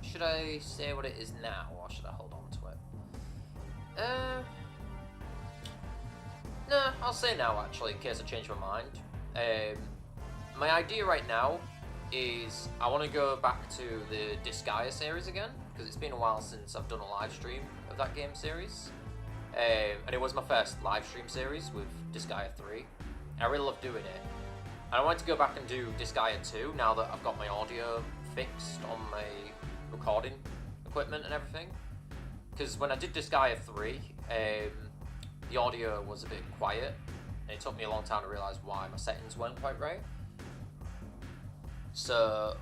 Should I say what it is now, or should I hold on to it? No, I'll say now actually, in case I change my mind. My idea right now is I want to go back to the Disgaea series again, because it's been a while since I've done a live stream of that game series. And it was my first live stream series with Disgaea 3. I really love doing it. And I wanted to go back and do Disgaea 2 now that I've got my audio fixed on my recording equipment and everything. Because when I did Disgaea 3, the audio was a bit quiet, and it took me a long time to realise why my settings weren't quite right. So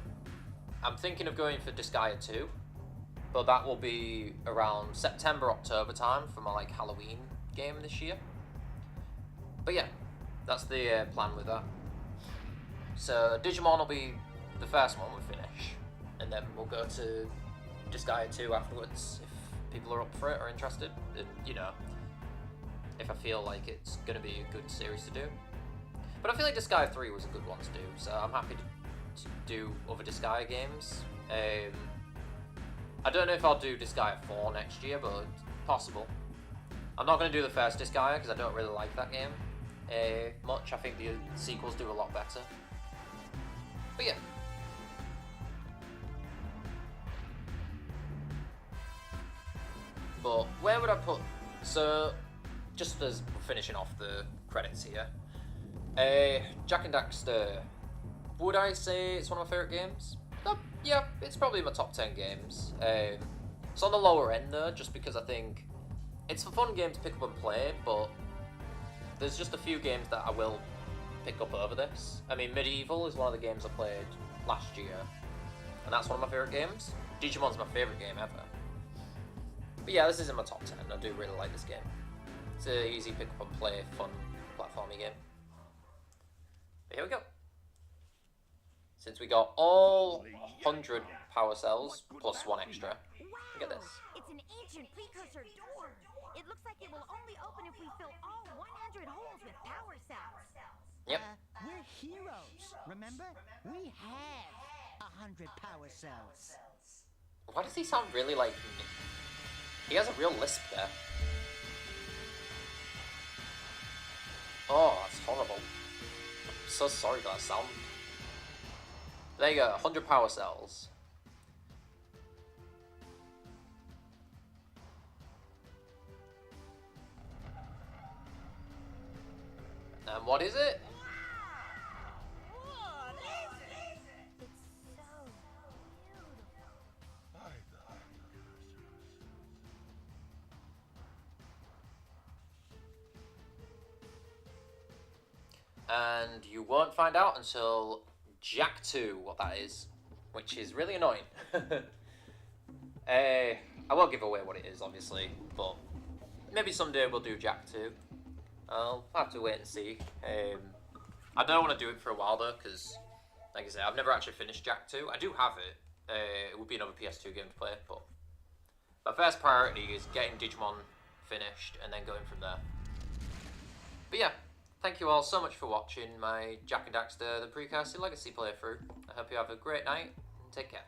I'm thinking of going for Disgaea 2, but that will be around September, October time for my Halloween game this year. But yeah, that's the plan with that. So Digimon will be the first one we finish, and then we'll go to Disgaea 2 afterwards if people are up for it or interested, and if I feel like it's going to be a good series to do. But I feel like Disgaea 3 was a good one to do, so I'm happy to do other Disgaea games. I don't know if I'll do Disgaea 4 next year, but it's possible. I'm not going to do the first Disgaea because I don't really like that game much. I think the sequels do a lot better. But yeah. But where would I put... So, just as we're finishing off the credits here, Jak and Daxter, would I say it's one of my favourite games? Yeah, it's probably my top 10 games. It's on the lower end though, just because I think it's a fun game to pick up and play, but there's just a few games that I will pick up over this. I mean, Medieval is one of the games I played last year, and that's one of my favourite games. Digimon's my favourite game ever. But yeah, this is in my top 10. I do really like this game. It's an easy pick up and play, fun platforming game. But here we go. Since we got all 100 power cells plus one extra. Look at this. It's an ancient precursor door. It looks like it will only open if we fill all 100 holes with power cells. Yep. We're heroes, remember? We have 100 power cells. Why does he sound really like... He has a real lisp there. Oh, that's horrible. I'm so sorry for that sound. There you go, 100 power cells. And what is it? What is it? It's so beautiful. And you won't find out until Jak 2 what that is, which is really annoying. I won't give away what it is, obviously, but maybe someday we'll do Jak 2. I'll have to wait and see. I don't want to do it for a while though, because Like I say, I've never actually finished Jak 2. I do have it. It would be another PS2 game to play, but my first priority is getting Digimon finished and then going from there. But yeah, thank you all so much for watching my Jak and Daxter the Precursor Legacy playthrough. I hope you have a great night and take care.